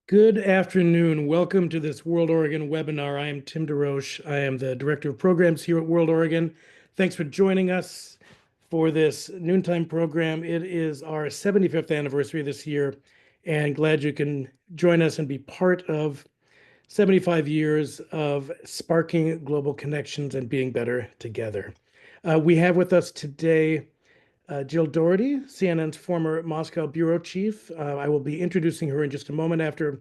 Good afternoon. Welcome to this WorldOregon webinar. I am Tim DeRoche. I am the Director of Programs here at WorldOregon. Thanks for joining us for this noontime program. It is our 75th anniversary this year, and glad you can join us and be part of 75 years of sparking global connections and being better together. We have with us today Jill Dougherty, CNN's former Moscow bureau chief. I will be introducing her in just a moment after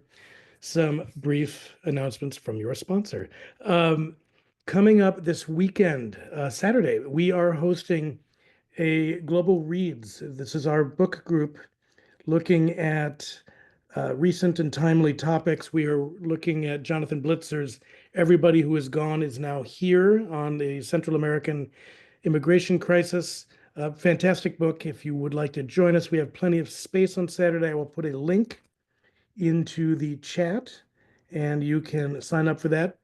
some brief announcements from your sponsor. Coming up this weekend, Saturday, we are hosting a Global Reads. This is our book group looking at recent and timely topics. We are looking at Jonathan Blitzer's Everybody Who Is Gone Is Now Here on the Central American immigration crisis. Fantastic book. If you would like to join us, we have plenty of space on Saturday. I will put a link into the chat and you can sign up for that.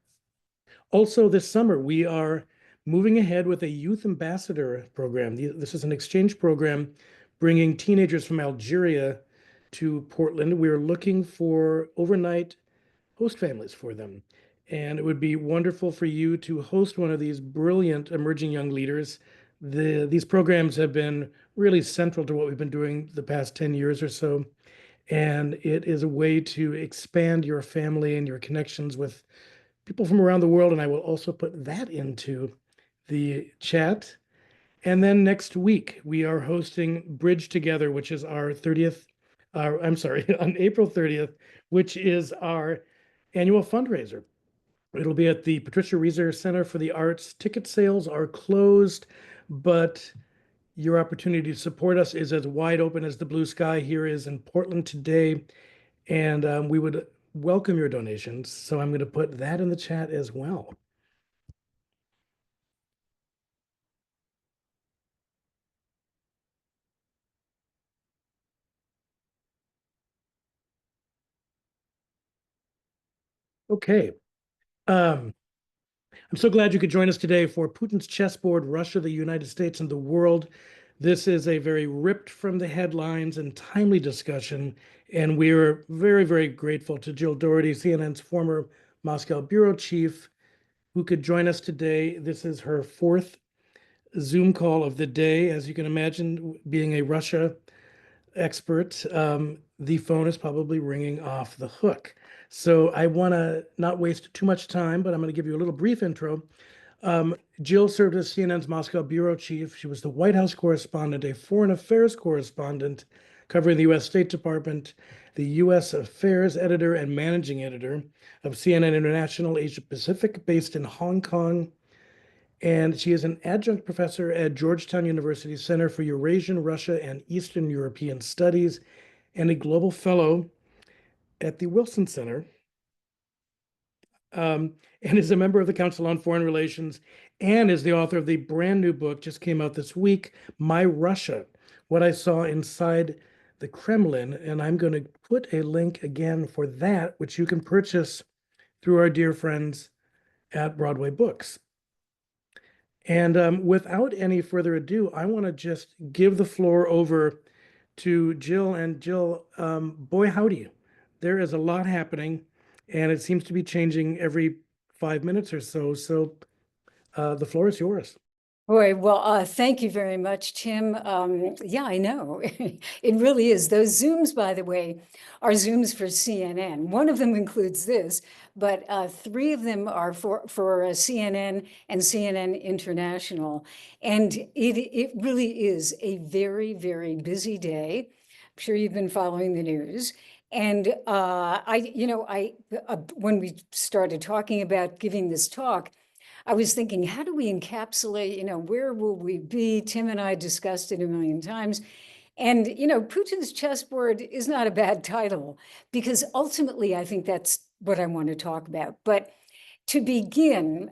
Also, this summer, we are moving ahead with a youth ambassador program. This is an exchange program bringing teenagers from Algeria to Portland. We are looking for overnight host families for them. And it would be wonderful for you to host one of these brilliant emerging young leaders. These programs have been really central to what we've been doing the past 10 years or so. And it is a way to expand your family and your connections with people from around the world. And I will also put that into the chat. And then next week, we are hosting Bridge Together, which is our 30th, on April 30th, which is our annual fundraiser. It'll be at the Patricia Reiser Center for the Arts. Ticket sales are closed, but your opportunity to support us is as wide open as the blue sky here is in Portland today. And we would welcome your donations. So I'm going to put that in the chat as well. Okay. I'm so glad you could join us today for Putin's Chessboard, Russia, the United States, and the World. This is a very ripped from the headlines and timely discussion, and we are very, very grateful to Jill Dougherty, CNN's former Moscow bureau chief, who could join us today. This is her fourth Zoom call of the day. As you can imagine, being a Russia expert, the phone is probably ringing off the hook. So I want to not waste too much time, but I'm going to give you a little brief intro. Jill served as CNN's Moscow bureau chief. She was the White House correspondent, a foreign affairs correspondent covering the U.S. State Department, the U.S. Affairs editor and managing editor of CNN International Asia Pacific, based in Hong Kong. And she is an adjunct professor at Georgetown University Center for Eurasian, Russia, and Eastern European Studies, and a global fellow at the Wilson Center, and is a member of the Council on Foreign Relations, and is the author of the brand new book, just came out this week, My Russia, What I Saw Inside the Kremlin. And I'm going to put a link again for that, which you can purchase through our dear friends at Broadway Books. And without any further ado, I want to just give the floor over to Jill. And Jill, boy, howdy, there is a lot happening, and it seems to be changing every 5 minutes or so. So the floor is yours. Boy, well, thank you very much, Tim. Yeah, I know. It really is. Those Zooms, by the way, are Zooms for CNN. One of them includes this, but 3 of them are for CNN and CNN International. And it really is a very, very busy day. I'm sure you've been following the news. And when we started talking about giving this talk, I was thinking, how do we encapsulate, where will we be? Tim and I discussed it a million times. And, Putin's Chessboard is not a bad title, because ultimately, I think that's what I want to talk about. But to begin,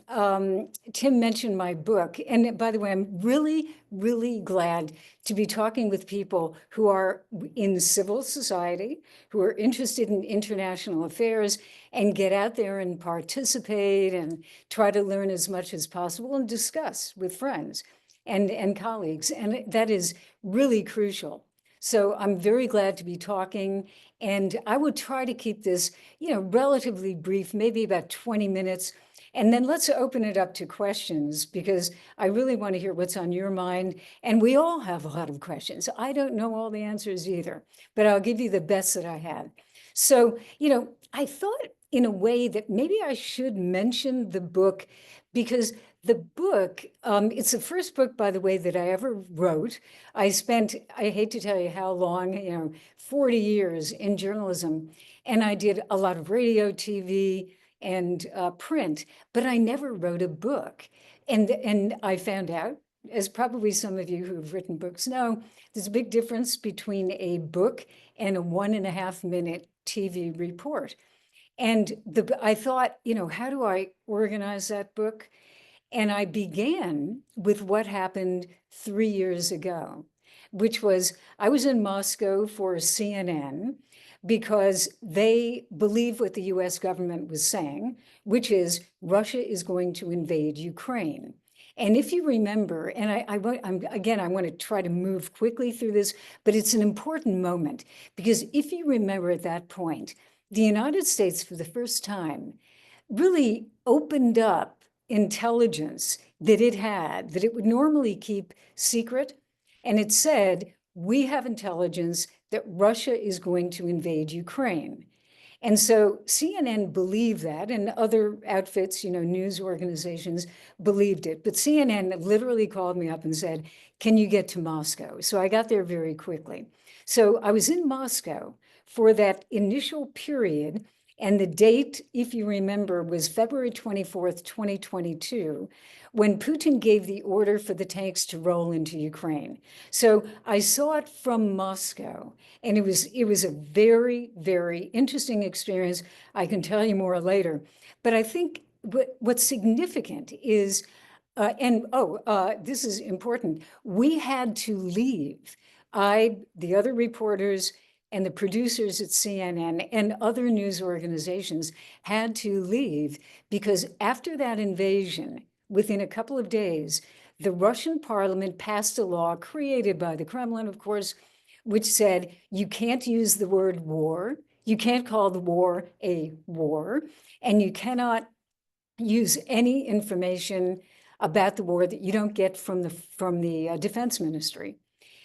Tim mentioned my book. And by the way, I'm really, really glad to be talking with people who are in civil society, who are interested in international affairs, and get out there and participate and try to learn as much as possible and discuss with friends and colleagues. And that is really crucial. So I'm very glad to be talking, and I will try to keep this, relatively brief, maybe about 20 minutes. And then let's open it up to questions, because I really want to hear what's on your mind. And we all have a lot of questions. I don't know all the answers either, but I'll give you the best that I have. So, I thought in a way that maybe I should mention the book, because the book, it's the first book, by the way, that I ever wrote. I hate to tell you how long, 40 years in journalism, and I did a lot of radio, TV, and print, but I never wrote a book. And I found out, as probably some of you who've written books know, there's a big difference between a book and a 1.5-minute TV report. And I thought, how do I organize that book? And I began with what happened 3 years ago, which was I was in Moscow for CNN because they believe what the US government was saying, which is Russia is going to invade Ukraine. And if you remember, and I want to try to move quickly through this, but it's an important moment, because if you remember at that point, the United States, for the first time, really opened up intelligence that it had, that it would normally keep secret. And it said, we have intelligence that Russia is going to invade Ukraine. And so CNN believed that, and other outfits, news organizations believed it. But CNN literally called me up and said, can you get to Moscow? So I got there very quickly. So I was in Moscow for that initial period. And the date, if you remember, was February 24th, 2022, when Putin gave the order for the tanks to roll into Ukraine. So I saw it from Moscow, and it was a very, very interesting experience. I can tell you more later. But I think what's significant is, this is important, we had to leave. The other reporters, and the producers at CNN and other news organizations had to leave, because after that invasion, within a couple of days, the Russian parliament passed a law created by the Kremlin, of course, which said you can't use the word war, you can't call the war a war, and you cannot use any information about the war that you don't get from the defense ministry.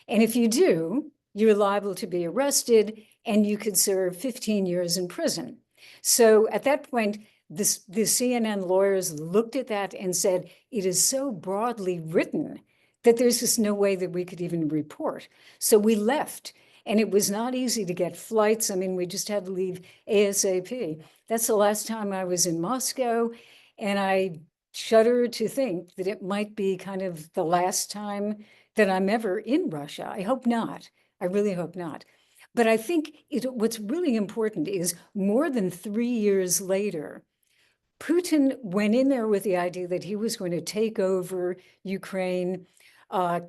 And if you do, you're liable to be arrested, and you could serve 15 years in prison. So at that point, the CNN lawyers looked at that and said, it is so broadly written that there's just no way that we could even report. So we left, and it was not easy to get flights. I mean, we just had to leave ASAP. That's the last time I was in Moscow, and I shudder to think that it might be kind of the last time that I'm ever in Russia. I hope not. I really hope not. But I think what's really important is more than 3 years later, Putin went in there with the idea that he was going to take over Ukraine,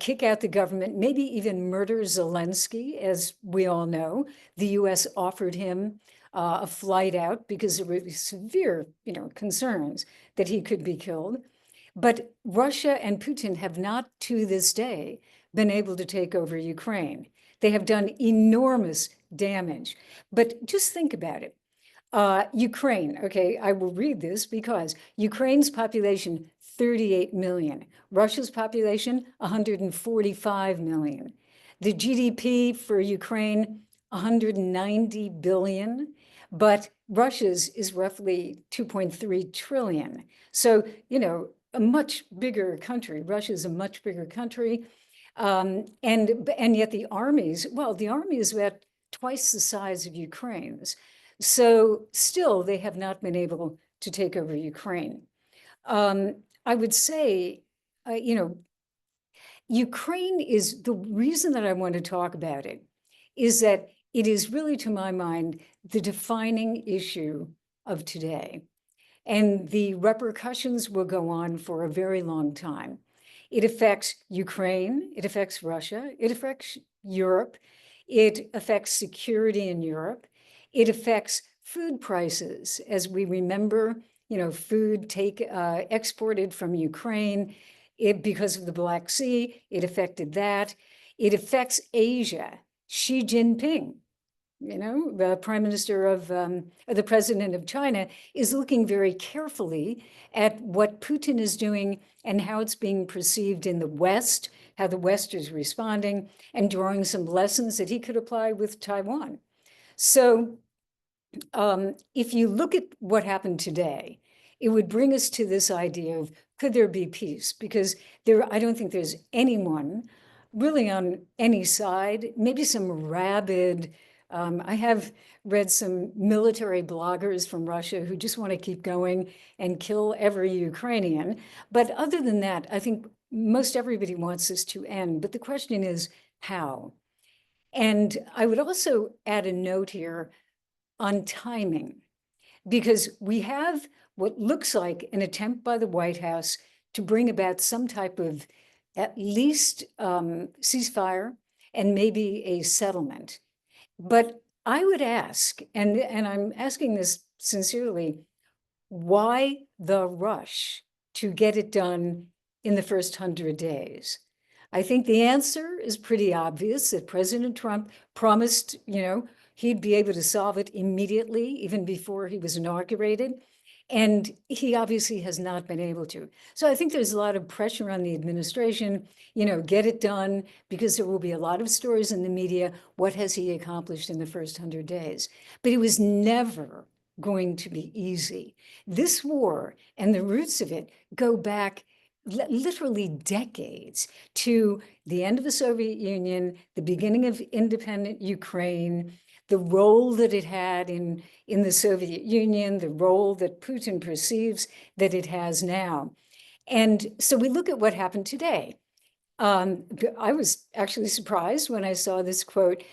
kick out the government, maybe even murder Zelensky, as we all know. The US offered him a flight out because there were severe, concerns that he could be killed. But Russia and Putin have not, to this day, been able to take over Ukraine. They have done enormous damage. But just think about it. Ukraine, okay, I will read this because Ukraine's population, 38 million. Russia's population, 145 million. The GDP for Ukraine, 190 billion. But Russia's is roughly 2.3 trillion. So, a much bigger country. Russia's a much bigger country. And yet the army is about twice the size of Ukraine's. So still, they have not been able to take over Ukraine. I would say, Ukraine is the reason that I want to talk about it is that it is really, to my mind, the defining issue of today. And the repercussions will go on for a very long time. It affects Ukraine, it affects Russia, it affects Europe, it affects security in Europe, it affects food prices. As we remember, food exported from Ukraine, because of the Black Sea, it affected that. It affects Asia, Xi Jinping, the prime minister of the president of China, is looking very carefully at what Putin is doing and how it's being perceived in the West, how the West is responding, and drawing some lessons that he could apply with Taiwan. So if you look at what happened today, it would bring us to this idea of, could there be peace? Because I don't think there's anyone really on any side, maybe some rabid, I have read some military bloggers from Russia who just want to keep going and kill every Ukrainian. But other than that, I think most everybody wants this to end. But the question is, how? And I would also add a note here on timing, because we have what looks like an attempt by the White House to bring about some type of at least ceasefire and maybe a settlement. But I would ask, and I'm asking this sincerely, why the rush to get it done in the first 100 days? I think the answer is pretty obvious, that President Trump promised, he'd be able to solve it immediately, even before he was inaugurated. And he obviously has not been able to. So I think there's a lot of pressure on the administration, get it done, because there will be a lot of stories in the media. What has he accomplished in the first 100 days? But it was never going to be easy. This war and the roots of it go back literally decades to the end of the Soviet Union, the beginning of independent Ukraine, the role that it had in the Soviet Union, the role that Putin perceives that it has now. And so we look at what happened today. I was actually surprised when I saw this quote.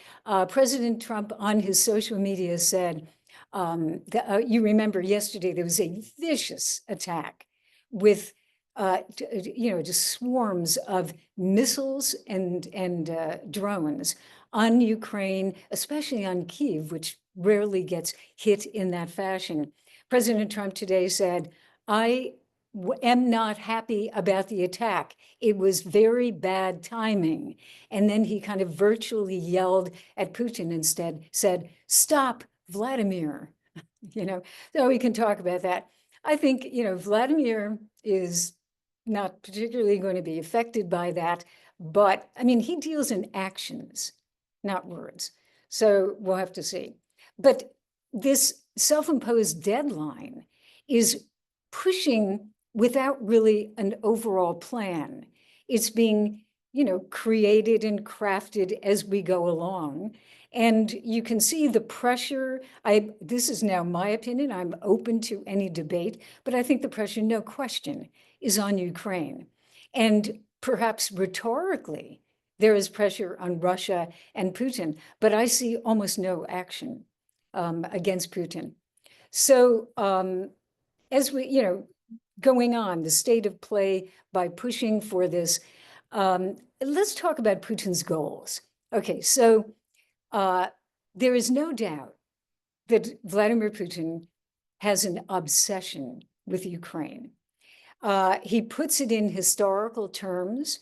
President Trump on his social media said, you remember yesterday there was a vicious attack with just swarms of missiles and drones on Ukraine, especially on Kyiv, which rarely gets hit in that fashion. President Trump today said, I am not happy about the attack. It was very bad timing. And then he kind of virtually yelled at Putin instead, said, stop, Vladimir. So we can talk about that. I think, Vladimir is not particularly going to be affected by that, but I mean, he deals in actions, not words. So we'll have to see. But this self-imposed deadline is pushing without really an overall plan. It's being, created and crafted as we go along. And you can see the pressure. This is now my opinion. I'm open to any debate, but I think the pressure, no question, is on Ukraine. And perhaps rhetorically, there is pressure on Russia and Putin, but I see almost no action against Putin. So as we, going on, the state of play by pushing for this, let's talk about Putin's goals. Okay, so there is no doubt that Vladimir Putin has an obsession with Ukraine. He puts it in historical terms.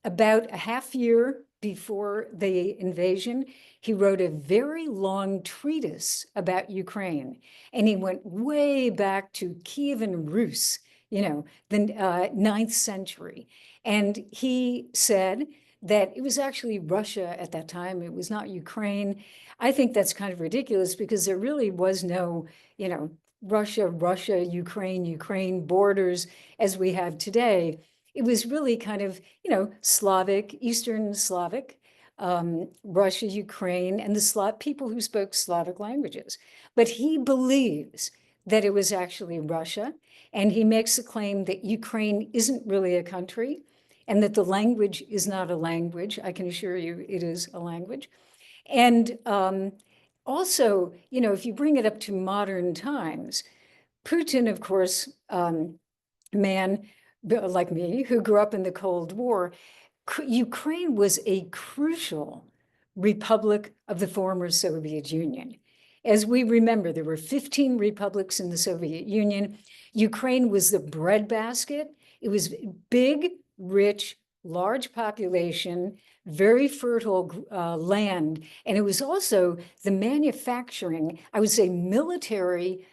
About a half year before the invasion, he wrote a very long treatise about Ukraine. And he went way back to Kievan Rus, the 9th century. And he said that it was actually Russia at that time. It was not Ukraine. I think that's kind of ridiculous, because there really was no, Russia, Ukraine borders as we have today. It was really kind of, Slavic, Eastern Slavic, Russia, Ukraine, and the people who spoke Slavic languages. But he believes that it was actually Russia, and he makes the claim that Ukraine isn't really a country, and that the language is not a language. I can assure you it is a language. And also, if you bring it up to modern times, Putin, of course, man like me, who grew up in the Cold War, Ukraine was a crucial republic of the former Soviet Union. As we remember, there were 15 republics in the Soviet Union. Ukraine was the breadbasket. It was big, rich, large population, very fertile land. And it was also the manufacturing, I would say military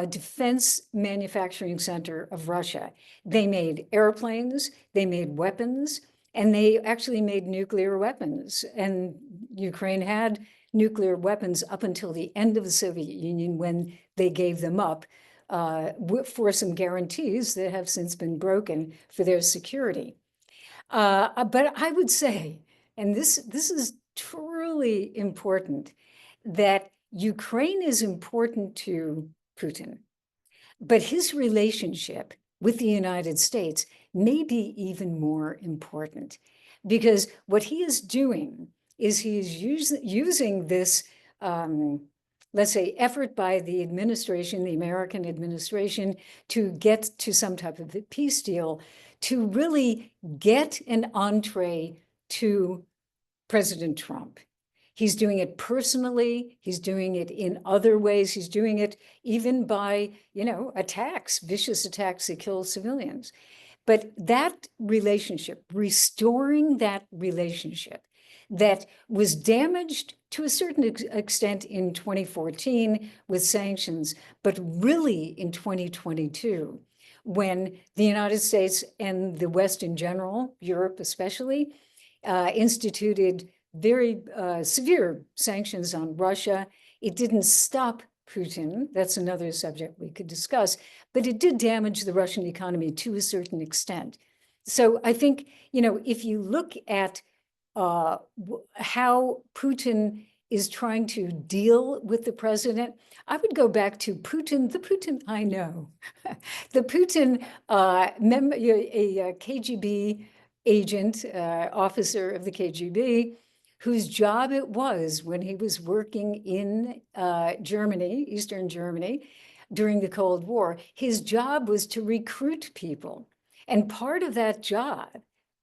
defense manufacturing center of Russia. They made airplanes, they made weapons, and they actually made nuclear weapons. And Ukraine had nuclear weapons up until the end of the Soviet Union, when they gave them up for some guarantees that have since been broken for their security. But I would say, and this is truly important, that Ukraine is important to Putin, but his relationship with the United States may be even more important, because what he is doing is he's using this, let's say, effort by the administration, the American administration, to get to some type of a peace deal, to really get an entree to President Trump. He's doing it personally. He's doing it in other ways. He's doing it even by, attacks, vicious attacks that kill civilians. But that relationship, restoring that relationship that was damaged to a certain extent in 2014 with sanctions, but really in 2022, when the United States and the West in general, Europe especially, instituted very severe sanctions on Russia. It didn't stop Putin. That's another subject we could discuss, but it did damage the Russian economy to a certain extent. So I think, if you look at how Putin is trying to deal with the president, I would go back to Putin, the Putin I know, the Putin, a KGB agent, officer of the KGB, whose job it was when he was working in Germany, Eastern Germany, during the Cold War. His job was to recruit people. And part of that job,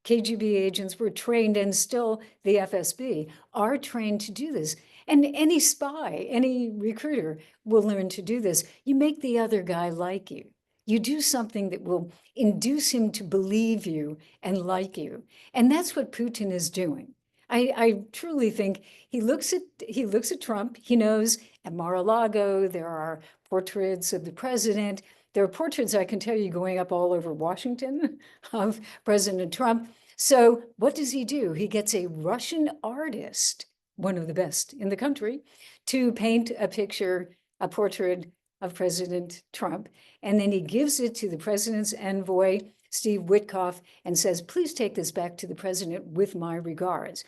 KGB agents were trained, and still the FSB are trained to do this. And any spy, any recruiter will learn to do this. You make the other guy like you. You do something that will induce him to believe you and like you. And that's what Putin is doing. I truly think he looks at Trump. He knows at Mar-a-Lago there are portraits of the president. There are portraits, I can tell you, going up all over Washington of President Trump. So what does he do? He gets a Russian artist, one of the best in the country, to paint a picture, a portrait of President Trump. And then he gives it to the president's envoy, Steve Witkoff, and says, please take this back to the president with my regards.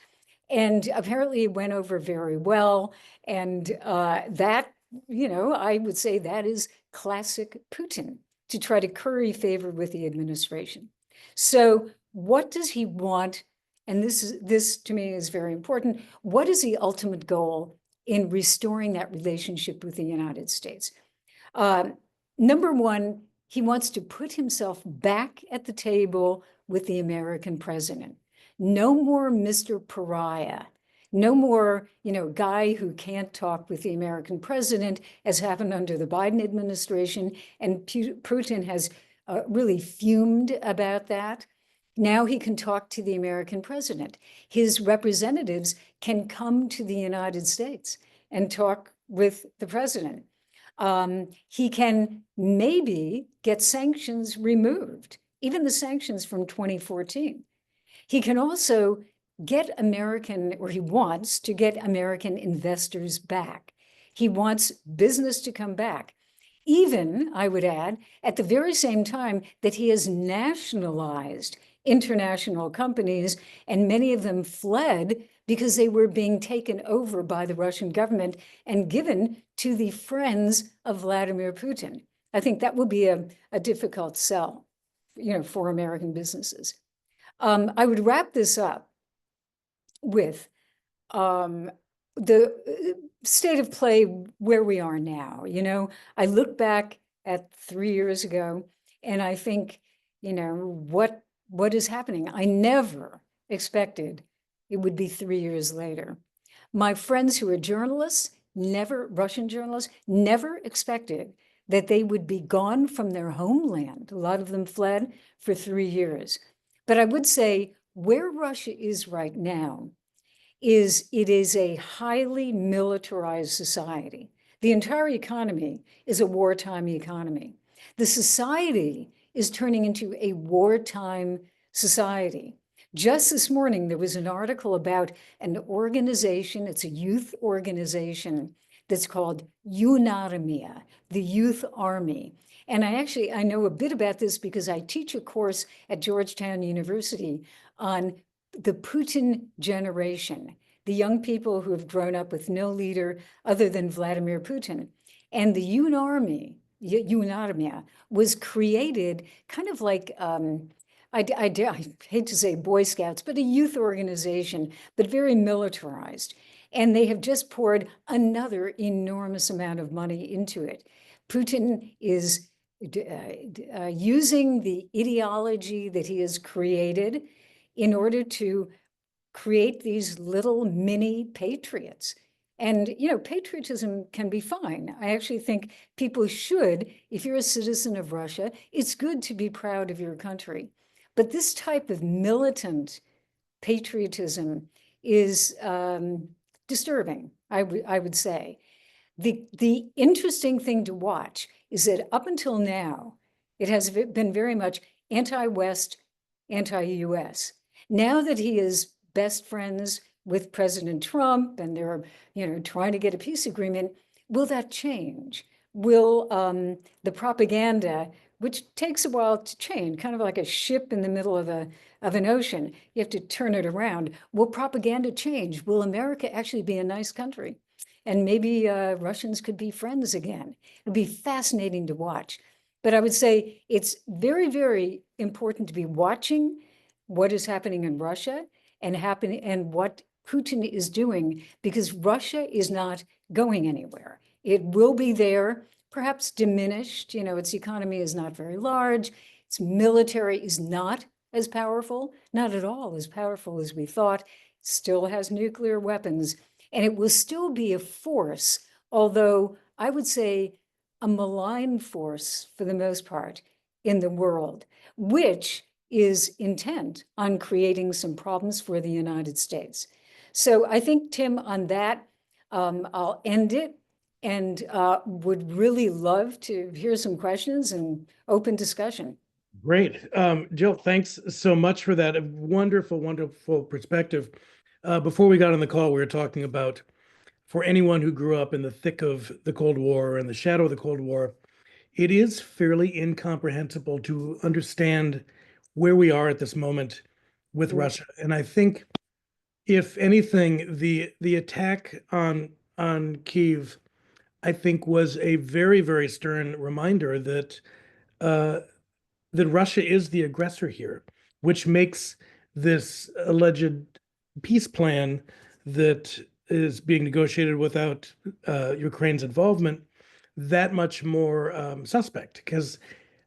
And apparently it went over very well. And that, I would say that is classic Putin, to try to curry favor with the administration. So what does he want? And this to me is very important. What is the ultimate goal in restoring that relationship with the United States? Number one, he wants to put himself back at the table with the American president. No more Mr. Pariah. No more, guy who can't talk with the American president, as happened under the Biden administration. And Putin has really fumed about that. Now he can talk to the American president. His representatives can come to the United States and talk with the president. He can maybe get sanctions removed, even the sanctions from 2014. He can also get he wants to get American investors back. He wants business to come back. Even, I would add, at the very same time that he has nationalized international companies, and many of them fled because they were being taken over by the Russian government and given to the friends of Vladimir Putin. I think that will be a difficult sell, for American businesses. I would wrap this up with the state of play where we are now. I look back at 3 years ago, and I think, what is happening? I never expected it would be 3 years later. My friends who are journalists, Russian journalists, never expected that they would be gone from their homeland. A lot of them fled for 3 years. But I would say where Russia is right now is it is a highly militarized society. The entire economy is a wartime economy. The society is turning into a wartime society. Just this morning, there was an article about an organization, it's a youth organization that's called UNARMIA, the Youth Army. And I know a bit about this because I teach a course at Georgetown University on the Putin generation, the young people who have grown up with no leader other than Vladimir Putin. And the UNARMIA was created kind of like, I hate to say Boy Scouts, but a youth organization, but very militarized. And they have just poured another enormous amount of money into it. Putin is using the ideology that he has created in order to create these little mini patriots. And, patriotism can be fine. I actually think people should, if you're a citizen of Russia, it's good to be proud of your country. But this type of militant patriotism is disturbing, I would say. The interesting thing to watch is that up until now, it has been very much anti-West, anti-US. Now that he is best friends with President Trump and they're, trying to get a peace agreement, will that change? Will the propaganda, which takes a while to change, kind of like a ship in the middle of an ocean, you have to turn it around. Will propaganda change? Will America actually be a nice country? And maybe Russians could be friends again. It'd be fascinating to watch. But I would say it's very, very important to be watching what is happening in Russia and what Putin is doing, because Russia is not going anywhere. It will be there, perhaps diminished. Its economy is not very large. Its military is not as powerful, not at all as powerful as we thought. It still has nuclear weapons, and it will still be a force, although I would say a malign force for the most part in the world, which is intent on creating some problems for the United States. So I think, Tim, on that, I'll end it and would really love to hear some questions and open discussion. Great. Jill, thanks so much for that. A wonderful, wonderful perspective. Before we got on the call, we were talking about, for anyone who grew up in the thick of the Cold War and the shadow of the Cold War, it is fairly incomprehensible to understand where we are at this moment with Russia. And I think, if anything, the attack on Kyiv, I think, was a very, very stern reminder that that Russia is the aggressor here, which makes this alleged peace plan that is being negotiated without Ukraine's involvement that much more suspect. Because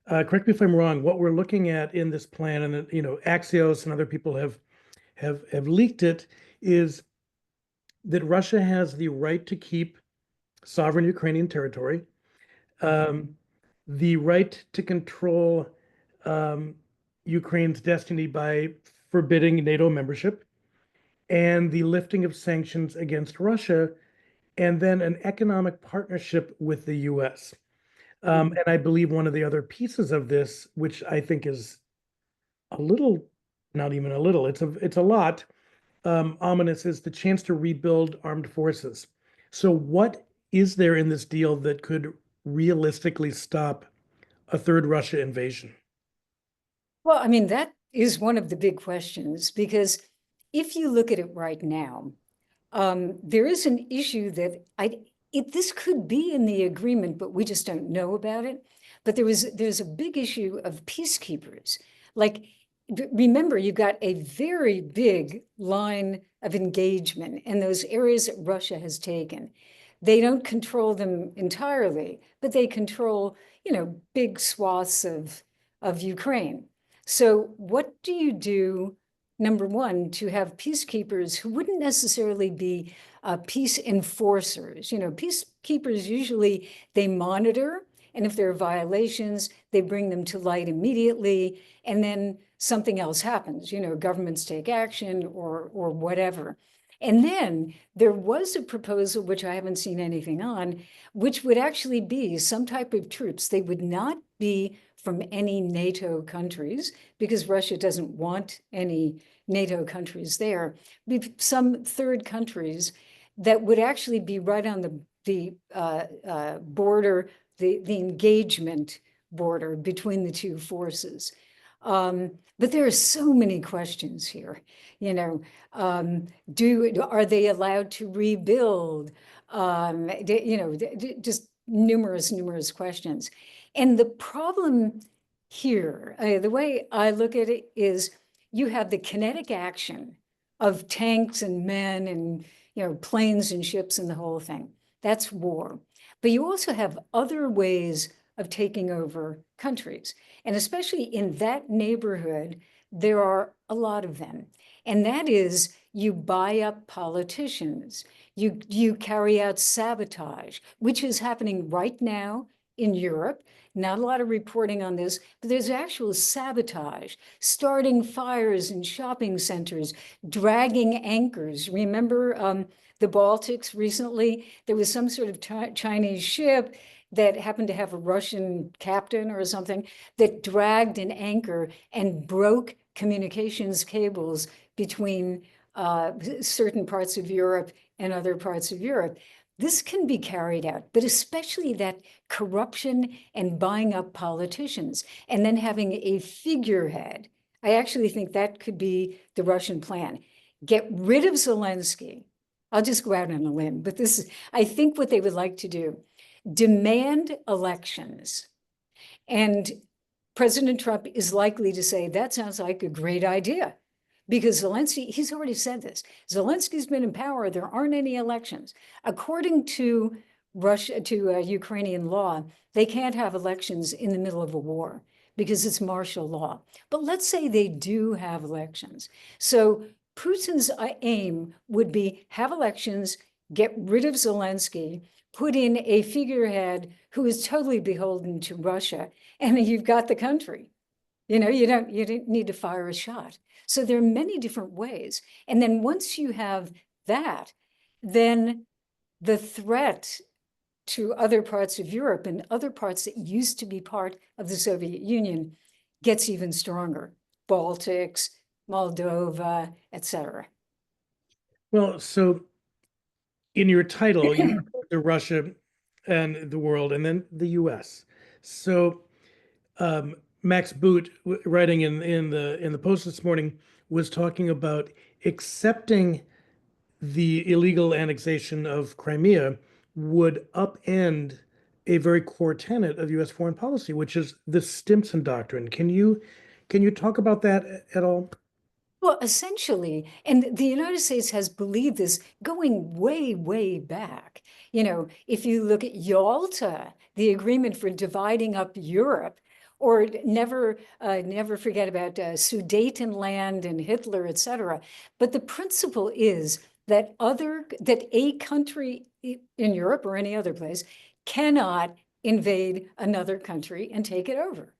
correct me if I'm wrong, what we're looking at in this plan, and Axios and other people have leaked it, is that Russia has the right to keep sovereign Ukrainian territory, the right to control Ukraine's destiny by forbidding NATO membership, and the lifting of sanctions against Russia, and then an economic partnership with the US. And I believe one of the other pieces of this, which I think is a little, not even a little, it's a lot ominous, is the chance to rebuild armed forces. So what is there in this deal that could realistically stop a third Russia invasion? Well, I mean, that is one of the big questions, because if you look at it right now, there is an issue that this could be in the agreement, but we just don't know about it. But there's a big issue of peacekeepers. Like, remember, you've got a very big line of engagement in those areas that Russia has taken. They don't control them entirely, but they control, big swaths of Ukraine. So what do you do, number one, to have peacekeepers who wouldn't necessarily be peace enforcers? Peacekeepers usually, they monitor, and if there are violations, they bring them to light immediately. And then something else happens, governments take action or whatever. And then there was a proposal, which I haven't seen anything on, which would actually be some type of troops. They would not be from any NATO countries, because Russia doesn't want any NATO countries there. Some third countries that would actually be right on the border, the engagement border between the two forces. But there are so many questions here. Are they allowed to rebuild? Just numerous questions. And the problem here, the way I look at it is, you have the kinetic action of tanks and men and planes and ships and the whole thing. That's war. But you also have other ways of taking over countries. And especially in that neighborhood, there are a lot of them. And that is, you buy up politicians, you carry out sabotage, which is happening right now in Europe. Not a lot of reporting on this, but there's actual sabotage, starting fires in shopping centers, dragging anchors. Remember the Baltics recently? There was some sort of Chinese ship that happened to have a Russian captain or something that dragged an anchor and broke communications cables between certain parts of Europe and other parts of Europe. This can be carried out, but especially that corruption and buying up politicians and then having a figurehead. I actually think that could be the Russian plan. Get rid of Zelensky. I'll just go out on a limb, but this is, I think, what they would like to do. Demand elections. And President Trump is likely to say, that sounds like a great idea. Because Zelensky, he's already said this, Zelensky's been in power, there aren't any elections. According to Ukrainian law, they can't have elections in the middle of a war because it's martial law. But let's say they do have elections. So Putin's aim would be have elections, get rid of Zelensky, put in a figurehead who is totally beholden to Russia, and you've got the country. You don't need to fire a shot. So there are many different ways. And then once you have that, then the threat to other parts of Europe and other parts that used to be part of the Soviet Union gets even stronger. Baltics, Moldova, etc. Well, so in your title, you refer to Russia and the world, and then the U.S. So Max Boot, writing in the Post this morning, was talking about accepting the illegal annexation of Crimea would upend a very core tenet of U.S. foreign policy, which is the Stimson Doctrine. Can you talk about that at all? Well, essentially, and the United States has believed this going way, way back. If you look at Yalta, the agreement for dividing up Europe, or never forget about Sudetenland and Hitler, et cetera. But the principle is that a country in Europe or any other place cannot invade another country and take it over.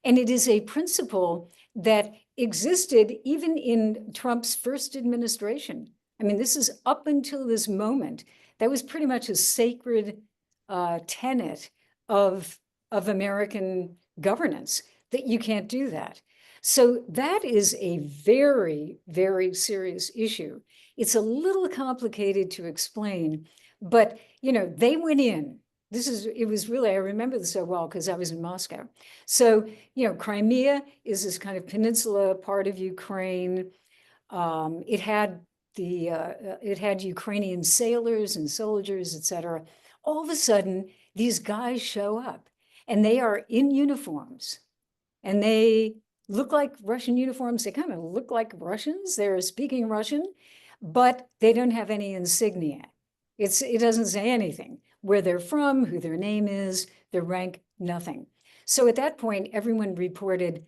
And it is a principle that existed even in Trump's first administration. I mean, this is up until this moment. That was pretty much a sacred tenet of American governance, that you can't do that. So that is a very, very serious issue. It's a little complicated to explain, but they went in. It was really, I remember this so well because I was in Moscow. So, Crimea is this kind of peninsula part of Ukraine. It had Ukrainian sailors and soldiers, et cetera. All of a sudden, these guys show up and they are in uniforms and they look like Russian uniforms. They kind of look like Russians. They're speaking Russian, but they don't have any insignia. It doesn't say anything. Where they're from, who their name is, their rank, nothing. So at that point, everyone reported,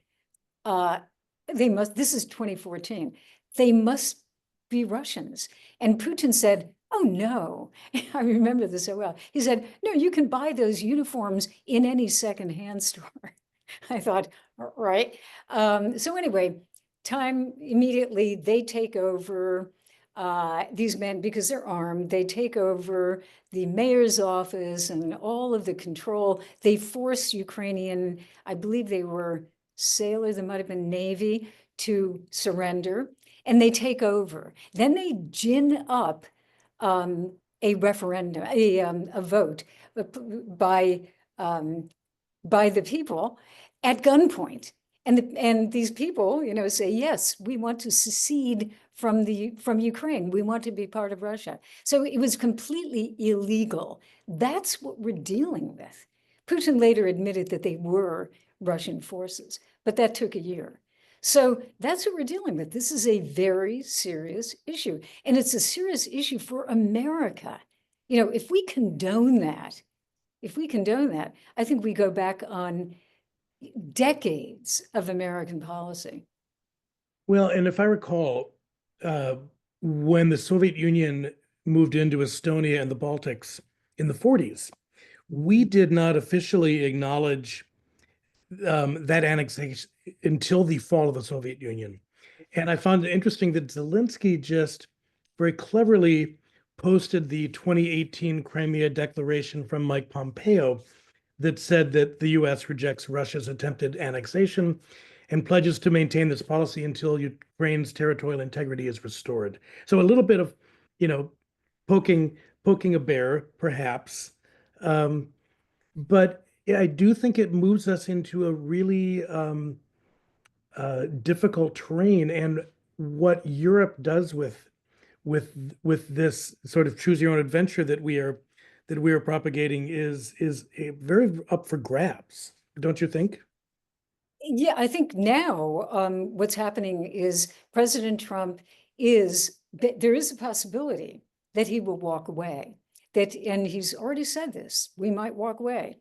this is 2014, they must be Russians. And Putin said, oh no, I remember this so well. He said, no, you can buy those uniforms in any secondhand store. I thought, "All right." So anyway, time immediately they take over, these men, because they're armed, they take over the mayor's office and all of the control. They force Ukrainian, I believe they were sailors, they might have been Navy, to surrender, and they take over. Then they gin up a referendum, a vote by by the people at gunpoint. And these people, say, yes, we want to secede from Ukraine. We want to be part of Russia. So it was completely illegal. That's what we're dealing with. Putin later admitted that they were Russian forces, but that took a year. So that's what we're dealing with. This is a very serious issue. And it's a serious issue for America. If we condone that, I think we go back on decades of American policy. Well, and if I recall, when the Soviet Union moved into Estonia and the Baltics in the 40s, we did not officially acknowledge that annexation until the fall of the Soviet Union. And I found it interesting that Zelensky just very cleverly posted the 2018 Crimea Declaration from Mike Pompeo that said that the US rejects Russia's attempted annexation and pledges to maintain this policy until Ukraine's territorial integrity is restored. So a little bit of, poking a bear, perhaps. But yeah, I do think it moves us into a really difficult terrain. And what Europe does with this sort of choose your own adventure that we are propagating is very up for grabs, don't you think? Yeah, I think now what's happening is President Trump there is a possibility that he will walk away. And he's already said this, we might walk away.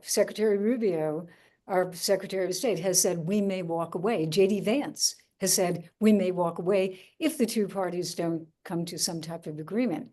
Secretary Rubio, our Secretary of State, has said we may walk away. J.D. Vance has said we may walk away if the two parties don't come to some type of agreement.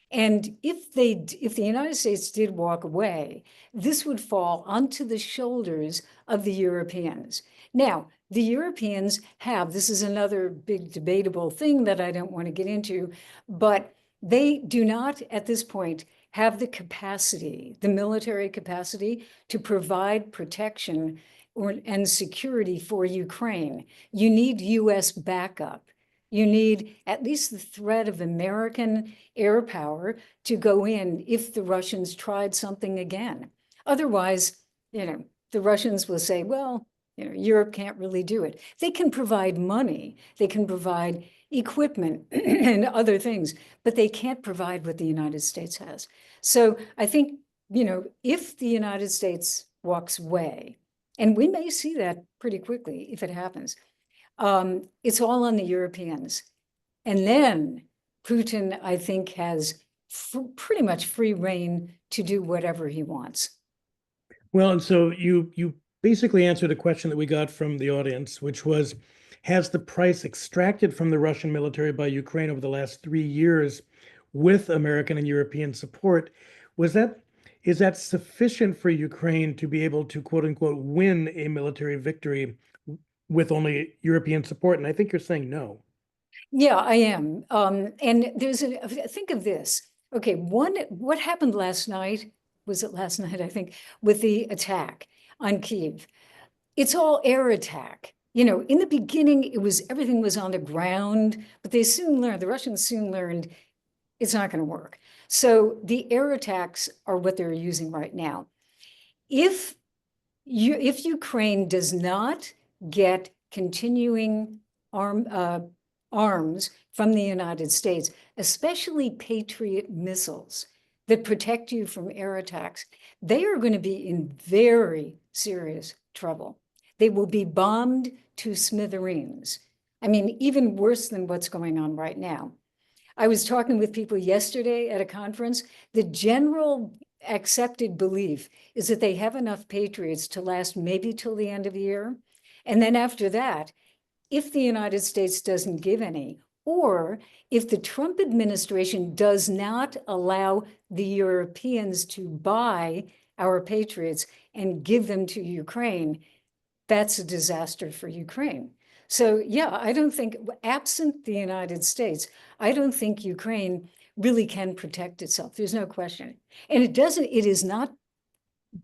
And if the United States did walk away, this would fall onto the shoulders of the Europeans. Now, the Europeans this is another big debatable thing that I don't want to get into, but they do not at this point have the capacity, the military capacity, to provide protection and security for Ukraine. You need US backup. You need at least the threat of American air power to go in if the Russians tried something again. Otherwise, the Russians will say, well, Europe can't really do it. They can provide money, they can provide equipment and other things, but they can't provide what the United States has. So I think, if the United States walks away, and we may see that pretty quickly if it happens, it's all on the Europeans. And then Putin, I think, has pretty much free rein to do whatever he wants. Well, and so you basically answered a question that we got from the audience, which was, has the price extracted from the Russian military by Ukraine over the last 3 years with American and European support, is that sufficient for Ukraine to be able to, quote unquote, win a military victory with only European support? And I think you're saying no. Yeah, I am. And think of this. Okay, what happened last night? Was it last night, I think, with the attack on Kyiv? It's all air attack. In the beginning, everything was on the ground, but the Russians soon learned it's not going to work. So the air attacks are what they're using right now. If Ukraine does not get continuing arms from the United States, especially Patriot missiles that protect you from air attacks, they are going to be in very serious trouble. They will be bombed to smithereens. I mean, even worse than what's going on right now. I was talking with people yesterday at a conference. The general accepted belief is that they have enough Patriots to last maybe till the end of the year. And then after that, if the United States doesn't give any, or if the Trump administration does not allow the Europeans to buy our patriots and give them to Ukraine, that's a disaster for Ukraine. So yeah, I don't think, absent the United States, I don't think Ukraine really can protect itself. There's no question. And it is not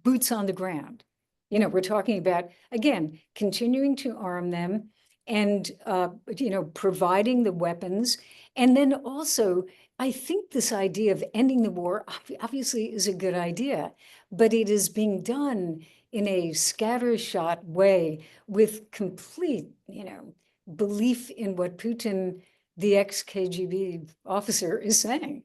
boots on the ground. We're talking about, again, continuing to arm them and, providing the weapons. And then also, I think this idea of ending the war obviously is a good idea, but it is being done in a scattershot way with complete, belief in what Putin, the ex-KGB officer, is saying.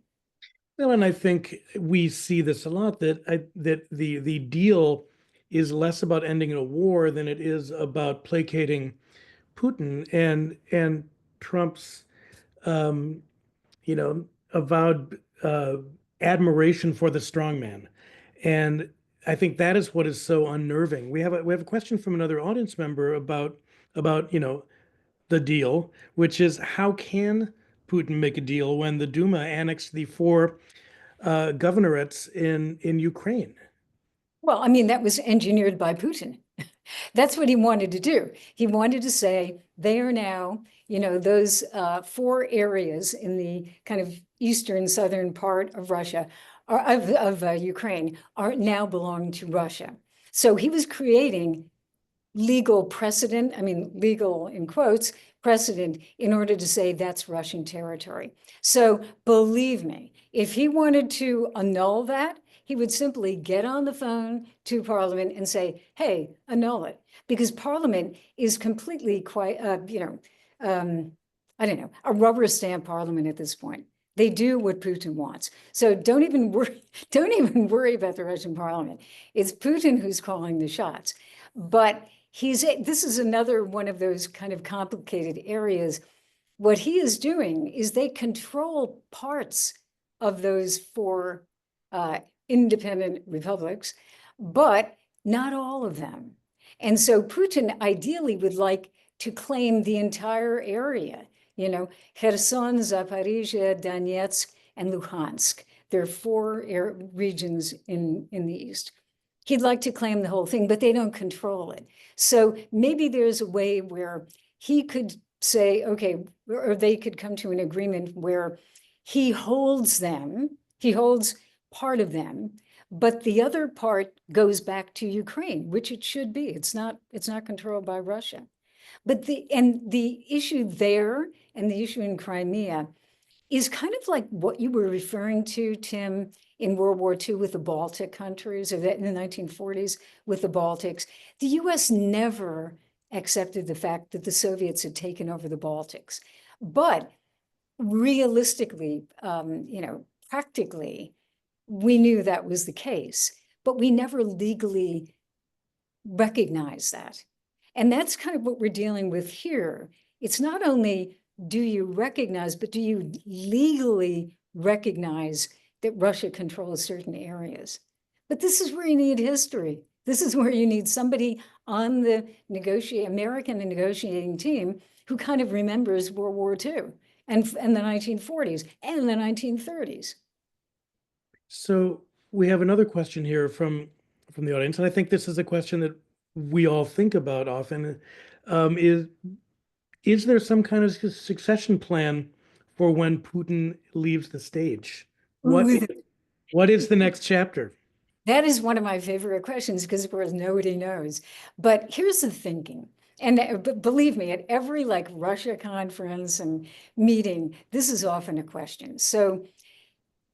Well, and I think we see this a lot, that the deal is less about ending a war than it is about placating Putin, and Trump's avowed admiration for the strongman. And I think that is what is so unnerving. We have a question from another audience member about the deal, which is, how can Putin make a deal when the Duma annexed the four governorates in Ukraine? Well, I mean, that was engineered by Putin. That's what he wanted to do. He wanted to say, they are now, those four areas in the kind of eastern, southern part of Russia, of Ukraine, are now belong to Russia. So he was creating legal precedent, I mean, legal in quotes, precedent, in order to say that's Russian territory. So believe me, if he wanted to annul that, he would simply get on the phone to Parliament and say, hey, annul it. Because Parliament is completely quite, I don't know, a rubber stamp Parliament at this point. They do what Putin wants. So don't even worry about the Russian Parliament. It's Putin who's calling the shots. But this is another one of those kind of complicated areas. What he is doing is they control parts of those four independent republics, but not all of them. And so Putin ideally would like to claim the entire area, Kherson, Zaporizhia, Donetsk, and Luhansk. There are four regions in the east. He'd like to claim the whole thing, but they don't control it. So maybe there's a way where he could say, okay, or they could come to an agreement where he holds part of them, but the other part goes back to Ukraine, which it should be. It's not controlled by Russia. But the issue there and the issue in Crimea is kind of like what you were referring to, Tim, in World War II with the Baltic countries, or in the 1940s with the Baltics. The US never accepted the fact that the Soviets had taken over the Baltics. But realistically, practically, we knew that was the case, but we never legally recognized that. And that's kind of what we're dealing with here. It's not only do you recognize, but do you legally recognize that Russia controls certain areas? But this is where you need history. This is where you need somebody on the American negotiating team who kind of remembers World War II and the 1940s and the 1930s. So we have another question here from the audience, and I think this is a question that we all think about often. Is there some kind of succession plan for when Putin leaves the stage? What is the next chapter? That is one of my favorite questions because, of course, nobody knows. But here's the thinking. And believe me, at every Russia conference and meeting, this is often a question. So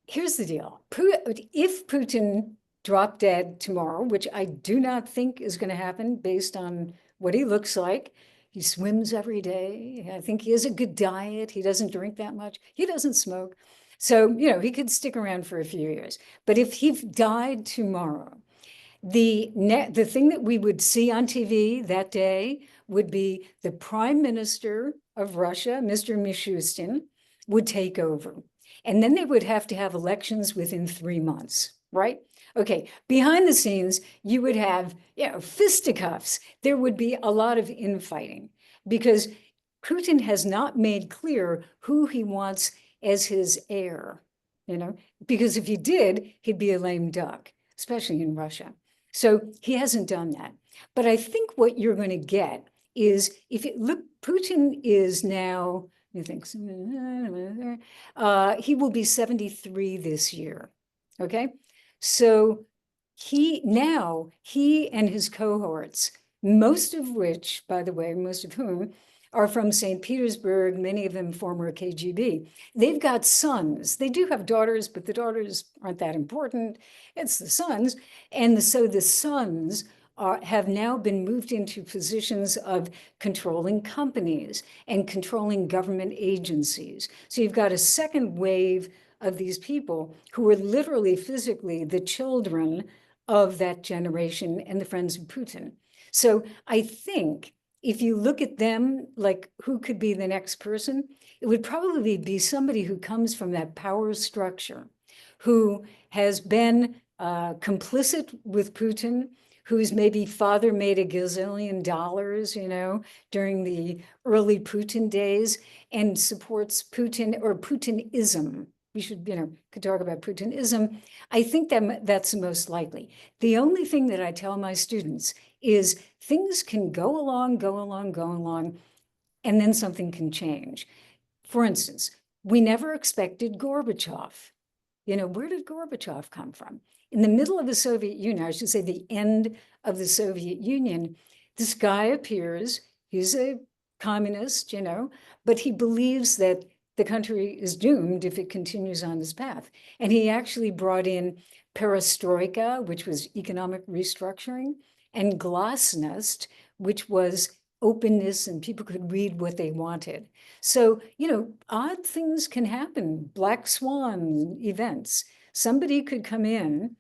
here's the deal. If Putin dropped dead tomorrow, which I do not think is going to happen based on what he looks like, he swims every day. I think he has a good diet. He doesn't drink that much. He doesn't smoke. So, he could stick around for a few years. But if he died tomorrow, the thing that we would see on TV that day would be the Prime Minister of Russia, Mr. Mishustin, would take over. And then they would have to have elections within 3 months, right? Okay, behind the scenes, you would have, fisticuffs. There would be a lot of infighting because Putin has not made clear who he wants as his heir, because if he did, he'd be a lame duck. especially in Russia. So he hasn't done that. But I think what you're going to get is, if you look, Putin is now, you think, he will be 73 this year, okay? So he and his cohorts, most of which, by the way, most of whom are from St. Petersburg, many of them former KGB. They've got sons. They do have daughters, but the daughters aren't that important. It's the sons. And so the sons have now been moved into positions of controlling companies and controlling government agencies. So you've got a second wave of these people who are literally physically the children of that generation and the friends of Putin. So I think if you look at them, like who could be the next person, it would probably be somebody who comes from that power structure, who has been complicit with Putin, whose maybe father made $1 gazillion, you know, during the early Putin days, and supports Putin or Putinism. We should, you know, could talk about Putinism. I think that's the most likely. The only thing that I tell my students is things can go along, and then something can change. For instance, we never expected Gorbachev. You know, where did Gorbachev come from? In the middle of the Soviet Union, I should say the end of the Soviet Union, this guy appears, he's a communist, you know, but he believes that the country is doomed if it continues on this path. And he actually brought in perestroika, which was economic restructuring, and glasnost, which was openness and people could read what they wanted. So, you know, odd things can happen, black swan events. Somebody could come in,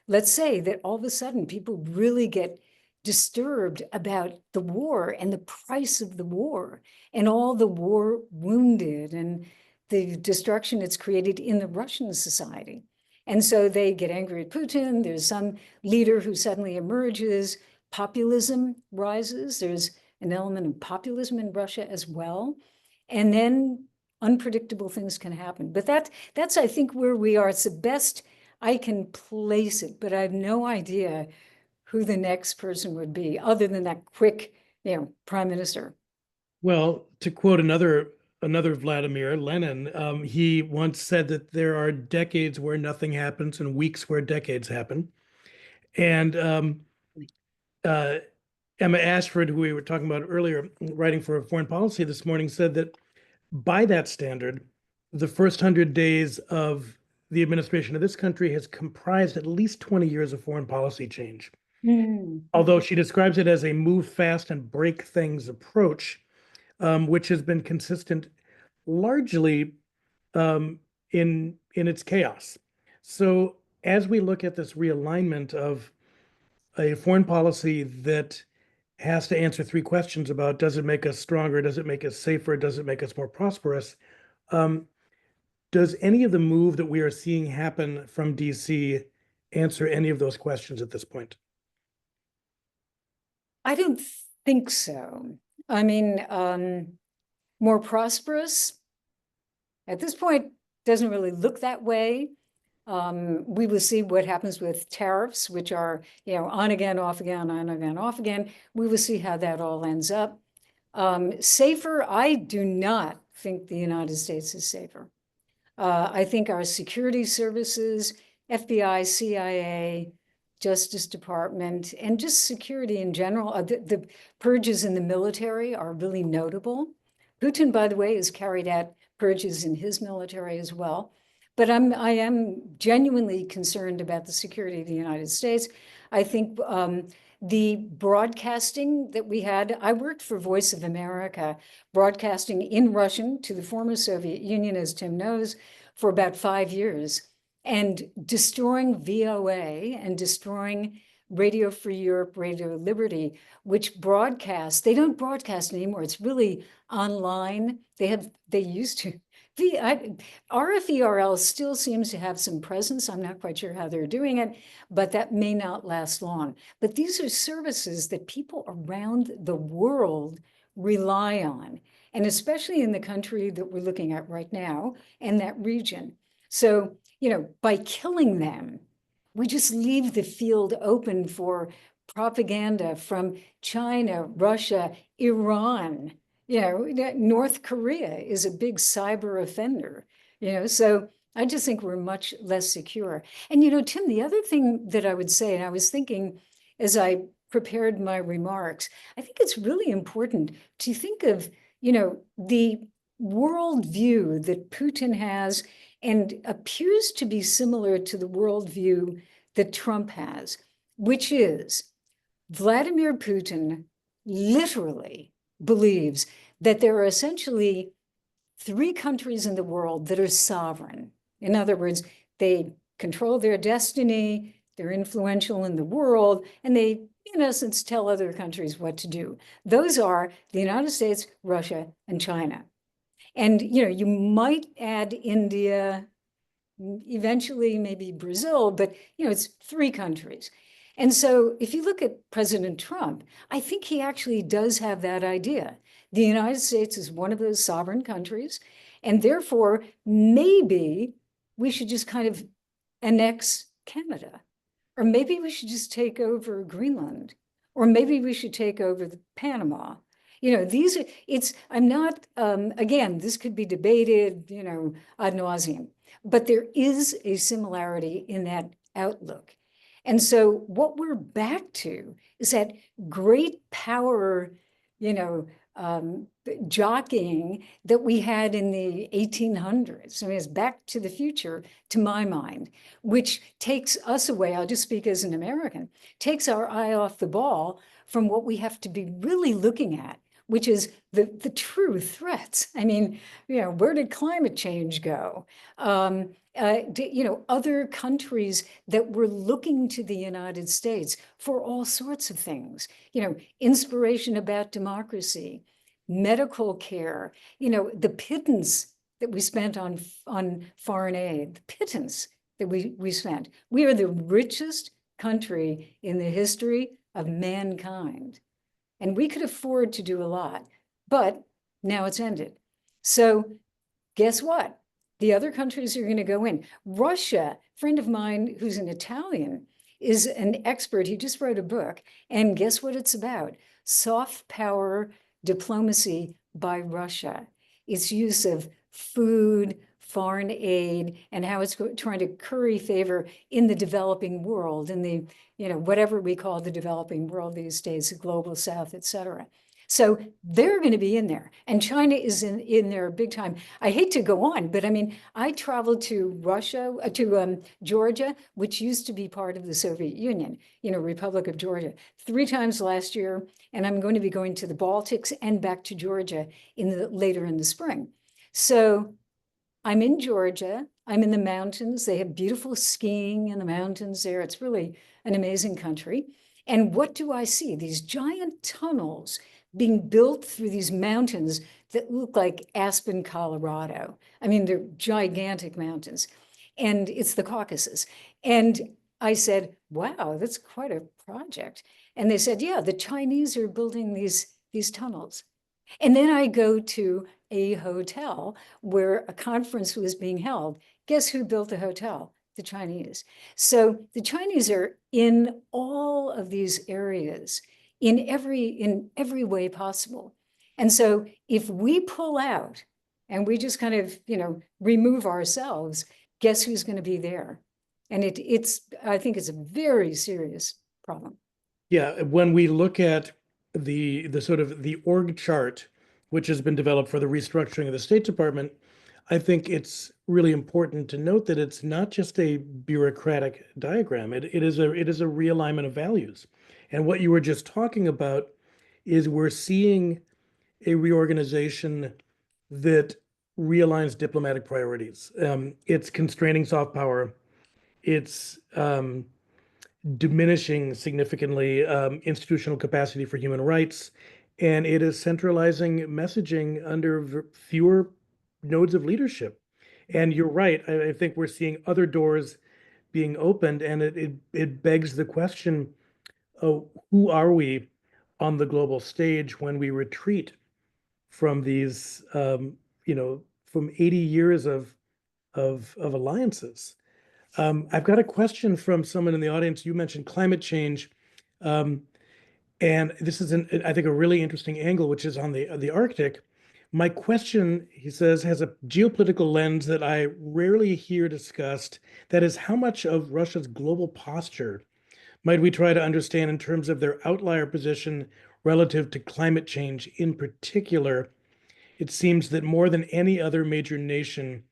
let's say that all of a sudden people really get disturbed about the war and the price of the war and all the war wounded and the destruction it's created in the Russian society. And so they get angry at Putin. There's some leader who suddenly emerges. Populism rises. There's an element of populism in Russia as well. And then unpredictable things can happen. But that's, I think, where we are. It's the best I can place it, but I have no idea who the next person would be, other than that quick, you know, prime minister. Well, to quote another Vladimir, Lenin, he once said that there are decades where nothing happens and weeks where decades happen. And uh, Emma Ashford, who we were talking about earlier, writing for Foreign Policy this morning, said that by that standard, the first 100 days of the administration of this country has comprised at least 20 years of foreign policy change. Although she describes it as a move fast and break things approach, which has been consistent largely in its chaos. So as we look at this realignment of a foreign policy that has to answer three questions about, does it make us stronger? Does it make us safer? Does it make us more prosperous? Does any of the move that we are seeing happen from DC answer any of those questions at this point? I don't think so. I mean, more prosperous at this point doesn't really look that way. We will see what happens with tariffs, which are, you know, on again, off again, on again, off again. We will see how that all ends up. Safer, I do not think the United States is safer. I think our security services, FBI, CIA, Justice Department, and just security in general, the purges in the military are really notable. Putin, by the way, has carried out purges in his military as well. But I am genuinely concerned about the security of the United States. I think the broadcasting that we had, I worked for Voice of America, broadcasting in Russian to the former Soviet Union, as Tim knows, for about 5 years, and destroying VOA and destroying Radio Free Europe, Radio Liberty, which broadcast, they don't broadcast anymore. It's really online. They used to. RFERL still seems to have some presence. I'm not quite sure how they're doing it, but that may not last long. But these are services that people around the world rely on, and especially in the country that we're looking at right now and that region. So, you know, by killing them, we just leave the field open for propaganda from China, Russia, Iran. North Korea is a big cyber offender, so I just think we're much less secure. And, Tim, the other thing that I would say, and I was thinking as I prepared my remarks, I think it's really important to think of, the worldview that Putin has and appears to be similar to the worldview that Trump has, which is Vladimir Putin literally believes that there are essentially 3 countries in the world that are sovereign. In other words, they control their destiny, they're influential in the world, and they, in essence, tell other countries what to do. Those are the United States, Russia, and China. And, you might add India, eventually maybe Brazil, but, it's 3 countries. And so if you look at President Trump, I think he actually does have that idea. The United States is one of those sovereign countries, and therefore maybe we should just kind of annex Canada, or maybe we should just take over Greenland, or maybe we should take over Panama. These are, I'm not, again, this could be debated, ad nauseum, but there is a similarity in that outlook. And so what we're back to is that great power, jockeying that we had in the 1800s. I mean, it's back to the future, to my mind, which takes us away, I'll just speak as an American, takes our eye off the ball from what we have to be really looking at, which is the true threats. I mean, where did climate change go? Other countries that were looking to the United States for all sorts of things, inspiration about democracy, medical care, the pittance that we spent on foreign aid, the pittance that we spent. We are the richest country in the history of mankind. And we could afford to do a lot, but now it's ended. So guess what? The other countries are going to go in. Russia, a friend of mine who's an Italian, is an expert. He just wrote a book. And guess what it's about? Soft power diplomacy by Russia. Its use of food, foreign aid, and how it's trying to curry favor in the developing world, in the, whatever we call the developing world these days, the global south, et cetera. So they're going to be in there. And China is in there big time. I hate to go on, but I mean, I traveled to Georgia, which used to be part of the Soviet Union, Republic of Georgia, 3 times last year. And I'm going to be going to the Baltics and back to Georgia later in the spring. So I'm in Georgia. I'm in the mountains. They have beautiful skiing in the mountains there. It's really an amazing country. And what do I see? These giant tunnels being built through these mountains that look like Aspen, Colorado. I mean, they're gigantic mountains. And it's the Caucasus. And I said, wow, that's quite a project. And they said, yeah, the Chinese are building these tunnels. And then I go to a hotel where a conference was being held. Guess who built the hotel? The Chinese. So the Chinese are in all of these areas in every way possible. And so if we pull out and we just kind of, remove ourselves, guess who's going to be there? And I think it's a very serious problem. Yeah, when we look at the sort of the org chart, which has been developed for the restructuring of the State Department, I think it's really important to note that it's not just a bureaucratic diagram. It is a realignment of values. And what you were just talking about is we're seeing a reorganization that realigns diplomatic priorities. It's constraining soft power. It's diminishing significantly institutional capacity for human rights, and it is centralizing messaging under fewer nodes of leadership. And you're right, I think we're seeing other doors being opened, and it begs the question, who are we on the global stage when we retreat from these, from 80 years of alliances? I've got a question from someone in the audience. You mentioned climate change. Um, and this is, I think, a really interesting angle, which is on the Arctic. My question, he says, has a geopolitical lens that I rarely hear discussed. That is, how much of Russia's global posture might we try to understand in terms of their outlier position relative to climate change in particular? It seems that more than any other major nation,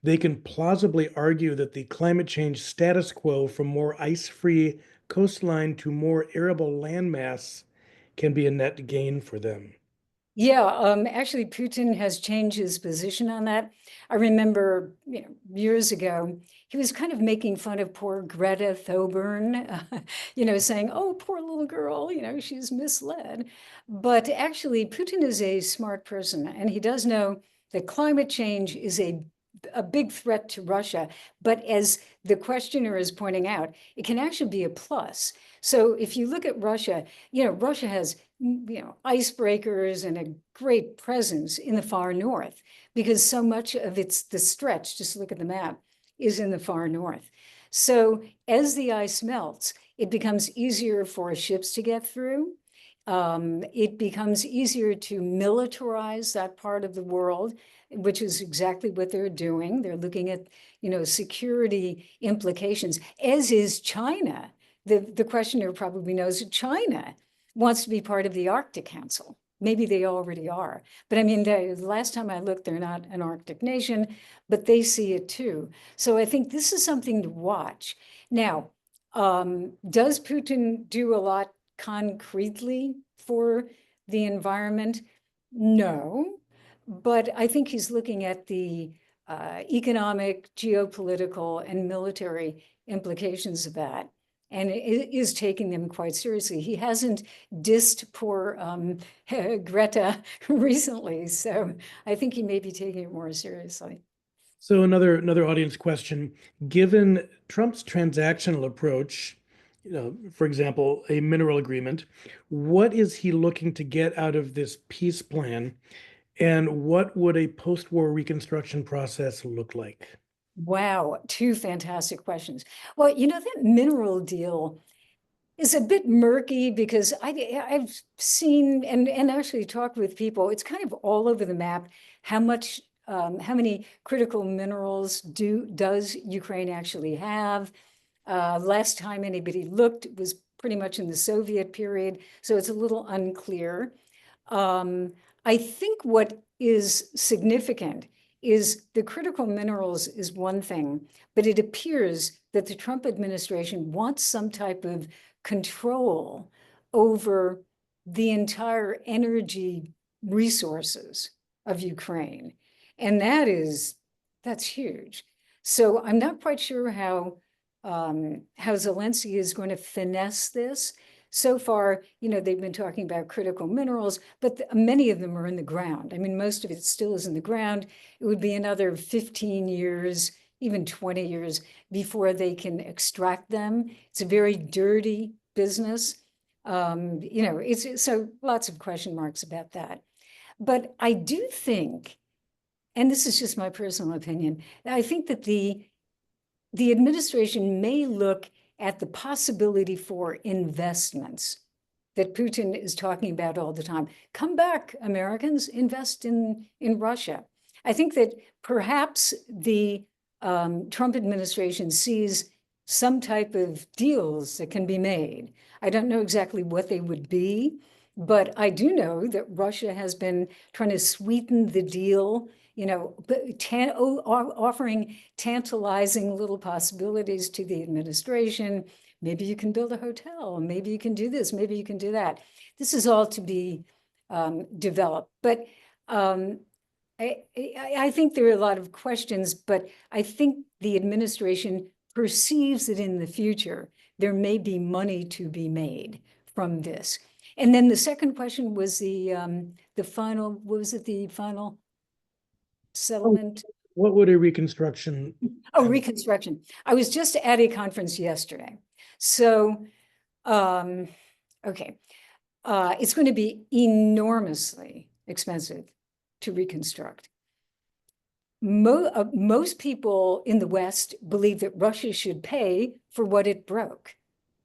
they can plausibly argue that the climate change status quo from more ice-free coastline to more arable landmass can be a net gain for them. Yeah, actually, Putin has changed his position on that. I remember, years ago, he was kind of making fun of poor Greta Thunberg, saying, "Oh, poor little girl, she's misled." But actually, Putin is a smart person, and he does know that climate change is a big threat to Russia. But as the questioner is pointing out, it can actually be a plus. So if you look at Russia, Russia has icebreakers and a great presence in the far north, because so much of the stretch, just look at the map, is in the far north. So as the ice melts, it becomes easier for ships to get through. It becomes easier to militarize that part of the world, which is exactly what they're doing. They're looking at, security implications, as is China. The questioner probably knows that China wants to be part of the Arctic Council. Maybe they already are. But I mean, the last time I looked, they're not an Arctic nation, but they see it too. So I think this is something to watch. Now, does Putin do a lot concretely for the environment? No, but I think he's looking at the economic, geopolitical, and military implications of that, and is taking them quite seriously. He hasn't dissed poor Greta recently, so I think he may be taking it more seriously. So another audience question: given Trump's transactional approach, for example, a mineral agreement, what is he looking to get out of this peace plan, and what would a post-war reconstruction process look like? Wow, two fantastic questions. Well, that mineral deal is a bit murky because I've seen and actually talked with people. It's kind of all over the map how many critical minerals does Ukraine actually have? Last time anybody looked was pretty much in the Soviet period, so it's a little unclear. I think what is significant is the critical minerals is one thing, but it appears that the Trump administration wants some type of control over the entire energy resources of Ukraine. And that's huge. So I'm not quite sure how Zelensky is going to finesse this. So far, they've been talking about critical minerals, but many of them are in the ground. I mean, most of it still is in the ground. It would be another 15 years, even 20 years before they can extract them. It's a very dirty business. It's so lots of question marks about that. But I do think, and this is just my personal opinion, I think that the administration may look at the possibility for investments that Putin is talking about all the time. Come back, Americans, invest in Russia. I think that perhaps the Trump administration sees some type of deals that can be made. I don't know exactly what they would be, but I do know that Russia has been trying to sweeten the deal, offering tantalizing little possibilities to the administration. Maybe you can build a hotel, maybe you can do this, maybe you can do that. This is all to be developed. But I think there are a lot of questions, but I think the administration perceives that in the future, there may be money to be made from this. And then the second question was the final, what was it, the final settlement? What would a reconstruction? Oh, reconstruction. I was just at a conference yesterday. So, okay. It's going to be enormously expensive to reconstruct. most people in the West believe that Russia should pay for what it broke.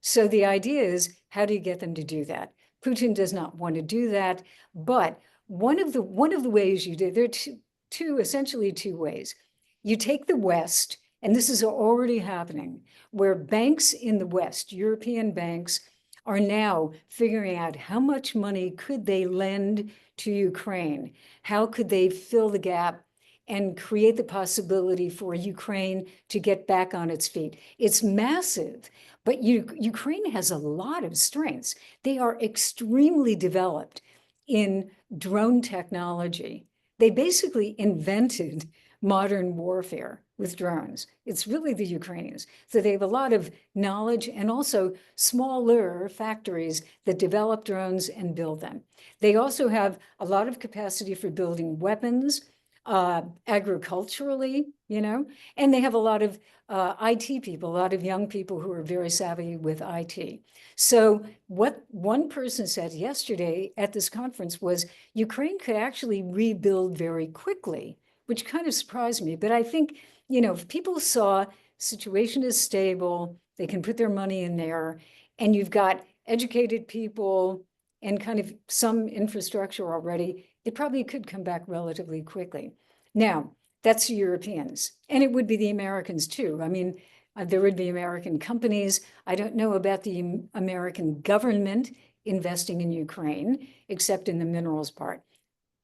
So the idea is, how do you get them to do that? Putin does not want to do that, but one of the ways you do, there are essentially two ways. You take the West, and this is already happening, where banks in the West, European banks, are now figuring out how much money could they lend to Ukraine? How could they fill the gap and create the possibility for Ukraine to get back on its feet? It's massive, but Ukraine has a lot of strengths. They are extremely developed in drone technology. They basically invented modern warfare with drones. It's really the Ukrainians. So they have a lot of knowledge and also smaller factories that develop drones and build them. They also have a lot of capacity for building weapons, agriculturally, and they have a lot of IT people, a lot of young people who are very savvy with IT. So what one person said yesterday at this conference was Ukraine could actually rebuild very quickly, which kind of surprised me. But I think, if people saw situation is stable, they can put their money in there, and you've got educated people and kind of some infrastructure already, it probably could come back relatively quickly. Now, that's the Europeans, and it would be the Americans too. I mean, there would be American companies. I don't know about the American government investing in Ukraine, except in the minerals part.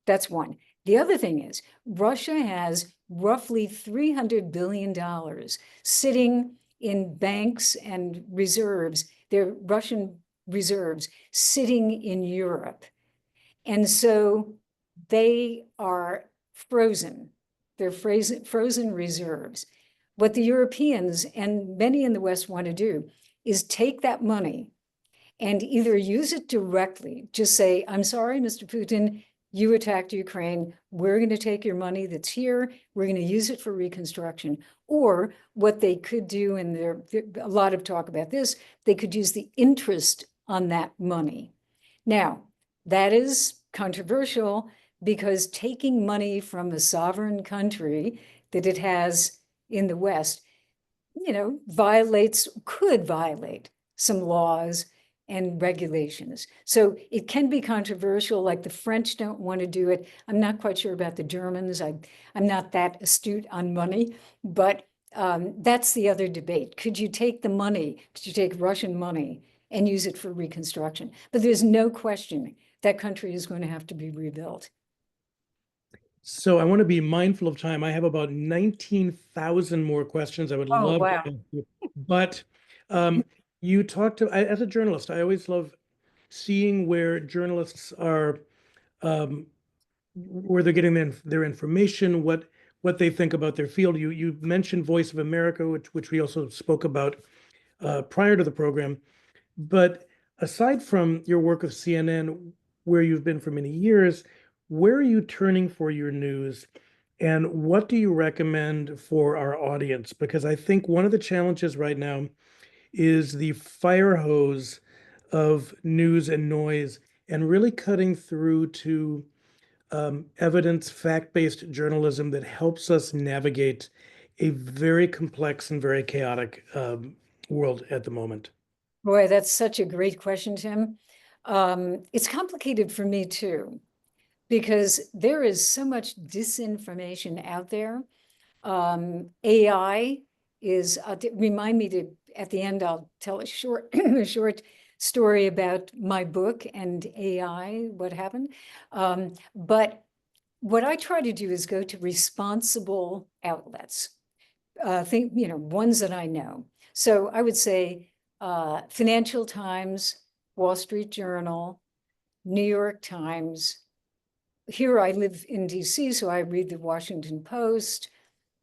That's one. The other thing is, Russia has roughly $300 billion sitting in banks and reserves. They're Russian reserves sitting in Europe. And so they are frozen. They're frozen reserves. What the Europeans and many in the West want to do is take that money and either use it directly, just say, I'm sorry, Mr. Putin, you attacked Ukraine. We're going to take your money that's here. We're going to use it for reconstruction. Or what they could do, and there's a lot of talk about this, they could use the interest on that money. Now, that is controversial because taking money from a sovereign country that it has in the West, could violate some laws and regulations. So it can be controversial, like the French don't want to do it. I'm not quite sure about the Germans. I'm not that astute on money, but that's the other debate. Could you take the money, could you take Russian money and use it for reconstruction? But there's no question that country is going to have to be rebuilt. So I want to be mindful of time. I have about 19,000 more questions I would love to ask you. But you talked to, as a journalist, I always love seeing where journalists are, where they're getting their information, what they think about their field. You mentioned Voice of America, which we also spoke about prior to the program. But aside from your work with CNN, where you've been for many years, where are you turning for your news? And what do you recommend for our audience? Because I think one of the challenges right now is the fire hose of news and noise, and really cutting through to evidence, fact-based journalism that helps us navigate a very complex and very chaotic world at the moment. Boy, that's such a great question, Tim. It's complicated for me too, because there is so much disinformation out there. AI is, remind me to, at the end, I'll tell a short, a short story about my book and AI, what happened. But what I try to do is go to responsible outlets, ones that I know. So I would say Financial Times, Wall Street Journal, New York Times. Here I live in DC, so I read the Washington Post.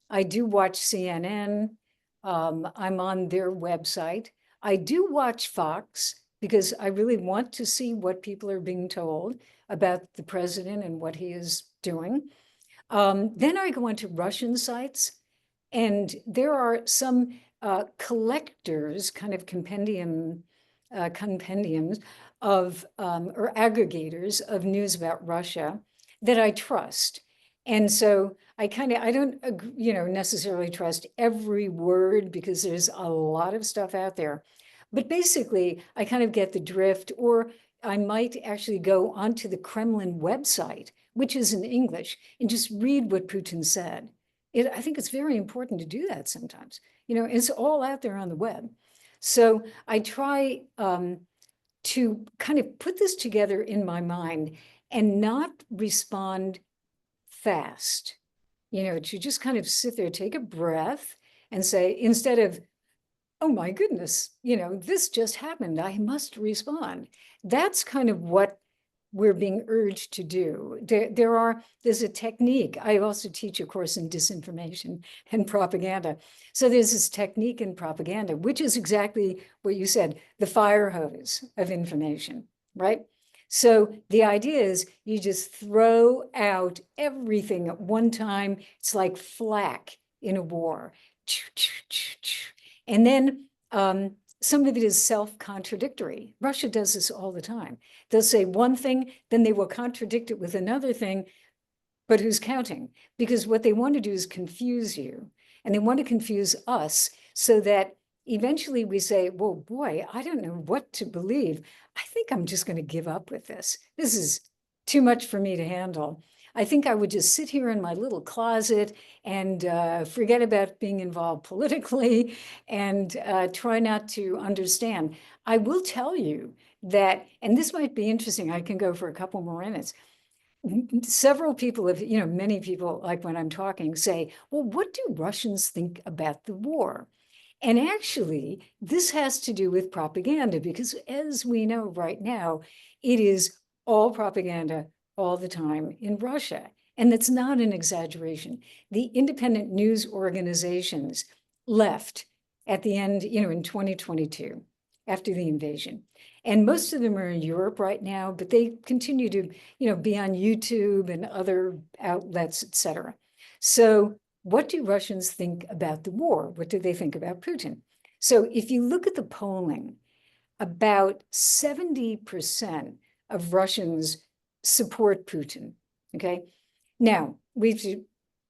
I do watch CNN. I'm on their website. I do watch Fox because I really want to see what people are being told about the president and what he is doing. Then I go onto Russian sites, and there are some collectors, kind of compendiums of, or aggregators of news about Russia that I trust. And so I don't, necessarily trust every word because there's a lot of stuff out there. But basically, I kind of get the drift, or I might actually go onto the Kremlin website, which is in English, and just read what Putin said. I think it's very important to do that sometimes. It's all out there on the web. So I try to kind of put this together in my mind and not respond fast, to just kind of sit there, take a breath and say, instead of, oh my goodness, this just happened, I must respond. That's kind of what we're being urged to do. There's a technique. I also teach a course in disinformation and propaganda. So there's this technique in propaganda, which is exactly what you said, the fire hose of information, right? So the idea is you just throw out everything at one time. It's like flak in a war. And then some of it is self-contradictory. Russia does this all the time. They'll say one thing, then they will contradict it with another thing, but who's counting? Because what they want to do is confuse you, and they want to confuse us so that eventually we say, well, boy, I don't know what to believe. I think I'm just going to give up with this. This is too much for me to handle. I think I would just sit here in my little closet and forget about being involved politically and try not to understand. I will tell you that, and this might be interesting, I can go for a couple more minutes. Several people have, many people, like when I'm talking, say, well, what do Russians think about the war? And actually, this has to do with propaganda, because as we know right now, it is all propaganda all the time in Russia. And that's not an exaggeration. The independent news organizations left at the end, in 2022, after the invasion. And most of them are in Europe right now, but they continue to, be on YouTube and other outlets, et cetera. So what do Russians think about the war? What do they think about Putin? So if you look at the polling, about 70% of Russians support Putin, okay? Now, we have to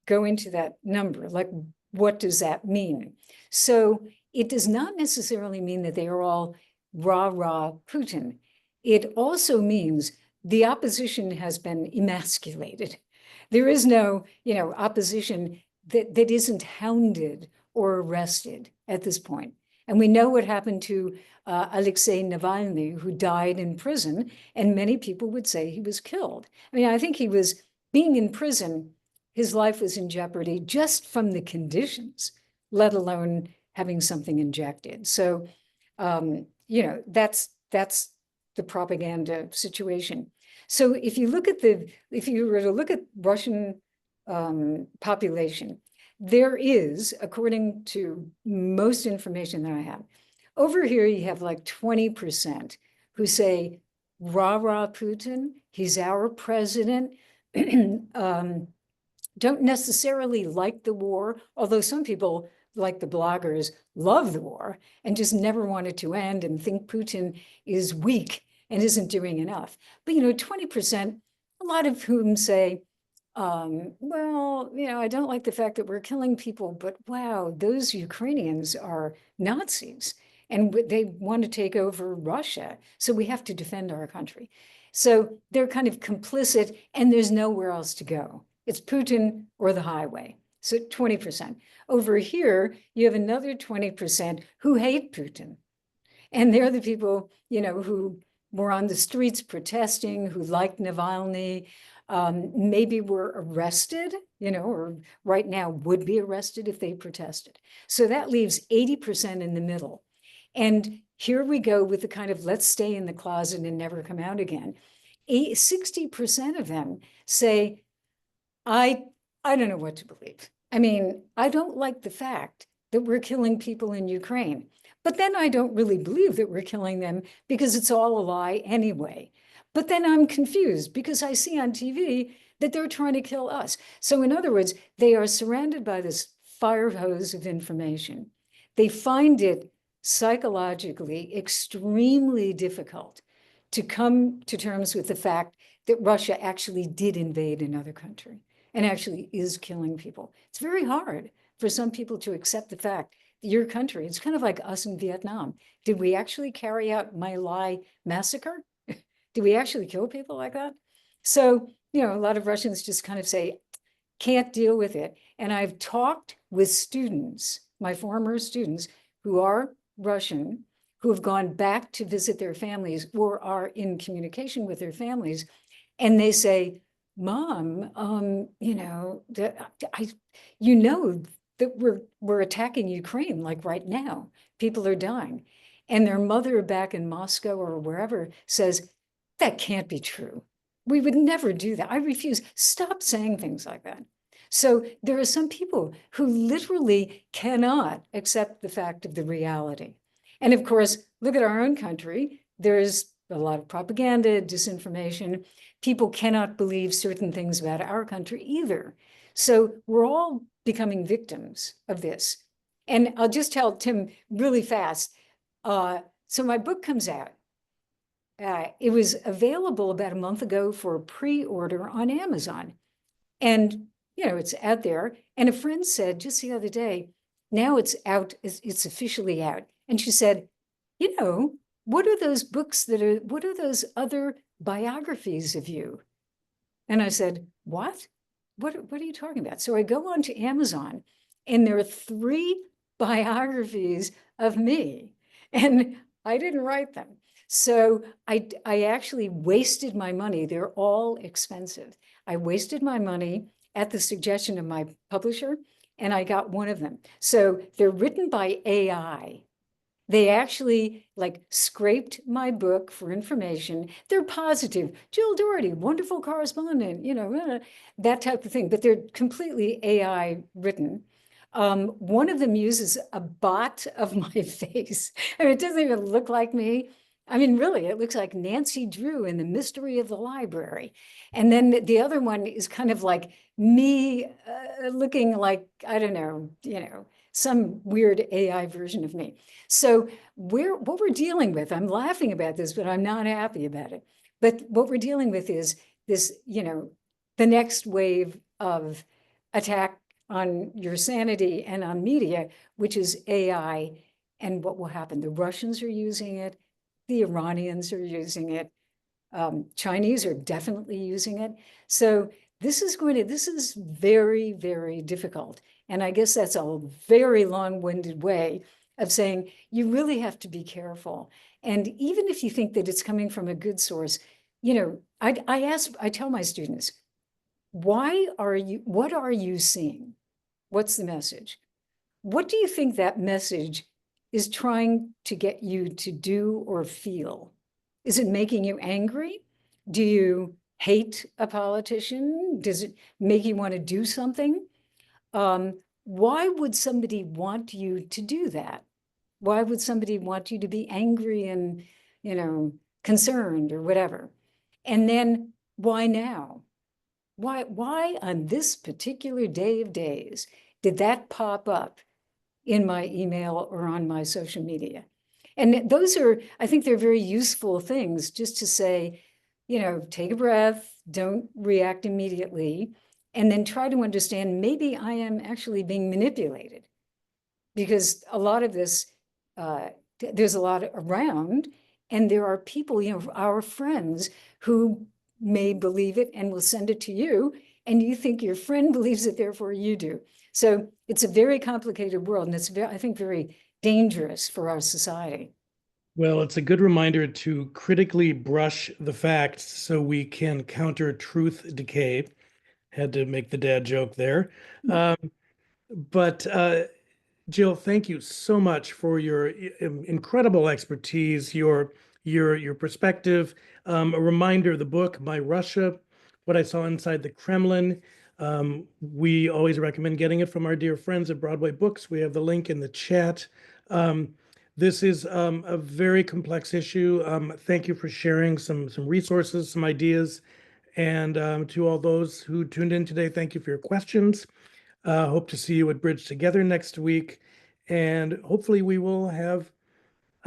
go into that number, like what does that mean? So it does not necessarily mean that they are all rah-rah Putin. It also means the opposition has been emasculated. There is no, opposition that isn't hounded or arrested at this point. And we know what happened to Alexei Navalny, who died in prison, and many people would say he was killed. I mean, I think he was being in prison, his life was in jeopardy just from the conditions, let alone having something injected. So, that's the propaganda situation. So if you were to look at Russian population, there is, according to most information that I have, over here you have like 20% who say, rah-rah Putin, he's our president, don't necessarily like the war, although some people, like the bloggers, love the war and just never want it to end and think Putin is weak and isn't doing enough. But, 20%, a lot of whom say, well, I don't like the fact that we're killing people, but wow, those Ukrainians are Nazis and they want to take over Russia. So we have to defend our country. So they're kind of complicit and there's nowhere else to go. It's Putin or the highway. So 20%. Over here, you have another 20% who hate Putin. And they're the people, who were on the streets protesting, who liked Navalny, maybe were arrested, or right now would be arrested if they protested. So that leaves 80% in the middle. And here we go with the kind of let's stay in the closet and never come out again. 60% of them say, I don't know what to believe. I mean, I don't like the fact that we're killing people in Ukraine, but then I don't really believe that we're killing them because it's all a lie anyway. But then I'm confused because I see on TV that they're trying to kill us. So in other words, they are surrounded by this fire hose of information. They find it psychologically extremely difficult to come to terms with the fact that Russia actually did invade another country. and actually is killing people. It's very hard for some people to accept the fact that your country, it's kind of like us in Vietnam. Did we actually carry out My Lai massacre? Did we actually kill people like that? So, a lot of Russians just kind of say, can't deal with it. And I've talked with students, my former students, who are Russian, who have gone back to visit their families or are in communication with their families. And they say, Mom, that we're attacking Ukraine like right now. People are dying. And their mother back in Moscow or wherever says, that can't be true. We would never do that. I refuse. Stop saying things like that. So there are some people who literally cannot accept the fact of the reality. And of course, look at our own country. There's a lot of propaganda, disinformation. People cannot believe certain things about our country either. So we're all becoming victims of this. And I'll just tell Tim really fast. So my book comes out. It was available about a month ago for pre-order on Amazon. And, it's out there. And a friend said just the other day, now it's out, it's officially out. And she said, what are those books what are those other biographies of you? And I said, what? What are you talking about? So I go on to Amazon and there are 3 biographies of me and I didn't write them. So I actually wasted my money. They're all expensive. I wasted my money at the suggestion of my publisher, and I got one of them. So they're written by AI. They actually scraped my book for information. They're positive. Jill Dougherty, wonderful correspondent, that type of thing, but they're completely AI written. One of them uses a bot of my face. I mean, it doesn't even look like me. I mean, really, it looks like Nancy Drew in The Mystery of the Library. And then the other one is kind of like me looking like, I don't know, some weird AI version of me. So what we're dealing with, I'm laughing about this, but I'm not happy about it. But what we're dealing with is this, the next wave of attack on your sanity and on media, which is AI. And what will happen? The Russians are using it. The Iranians are using it. Chinese are definitely using it. So this is very, very difficult. And I guess that's a very long-winded way of saying you really have to be careful. And even if you think that it's coming from a good source, I tell my students, what are you seeing? What's the message? What do you think that message is trying to get you to do or feel? Is it making you angry? Do you hate a politician? Does it make you want to do something? Why would somebody want you to do that? Why would somebody want you to be angry and, concerned or whatever? And then why now? Why on this particular day of days did that pop up in my email or on my social media? And those are, I think they're very useful things just to say, take a breath, don't react immediately, and then try to understand maybe I am actually being manipulated. Because a lot of this, there's a lot around, and there are people, our friends who may believe it and will send it to you, and you think your friend believes it, therefore you do. So it's a very complicated world, and it's, I think, very dangerous for our society. Well, it's a good reminder to critically brush the facts so we can counter truth decay. Had to make the dad joke there. But Jill, thank you so much for your incredible expertise, your perspective. A reminder, the book, My Russia, What I Saw Inside the Kremlin. We always recommend getting it from our dear friends at Broadway Books. We have the link in the chat. This is a very complex issue. Thank you for sharing some resources, some ideas. And to all those who tuned in today, thank you for your questions. Hope to see you at Bridge Together next week. And hopefully we will have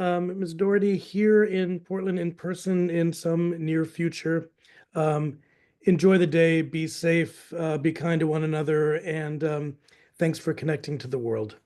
Ms. Dougherty here in Portland in person in some near future. enjoy the day, be safe, be kind to one another, and thanks for connecting to the world.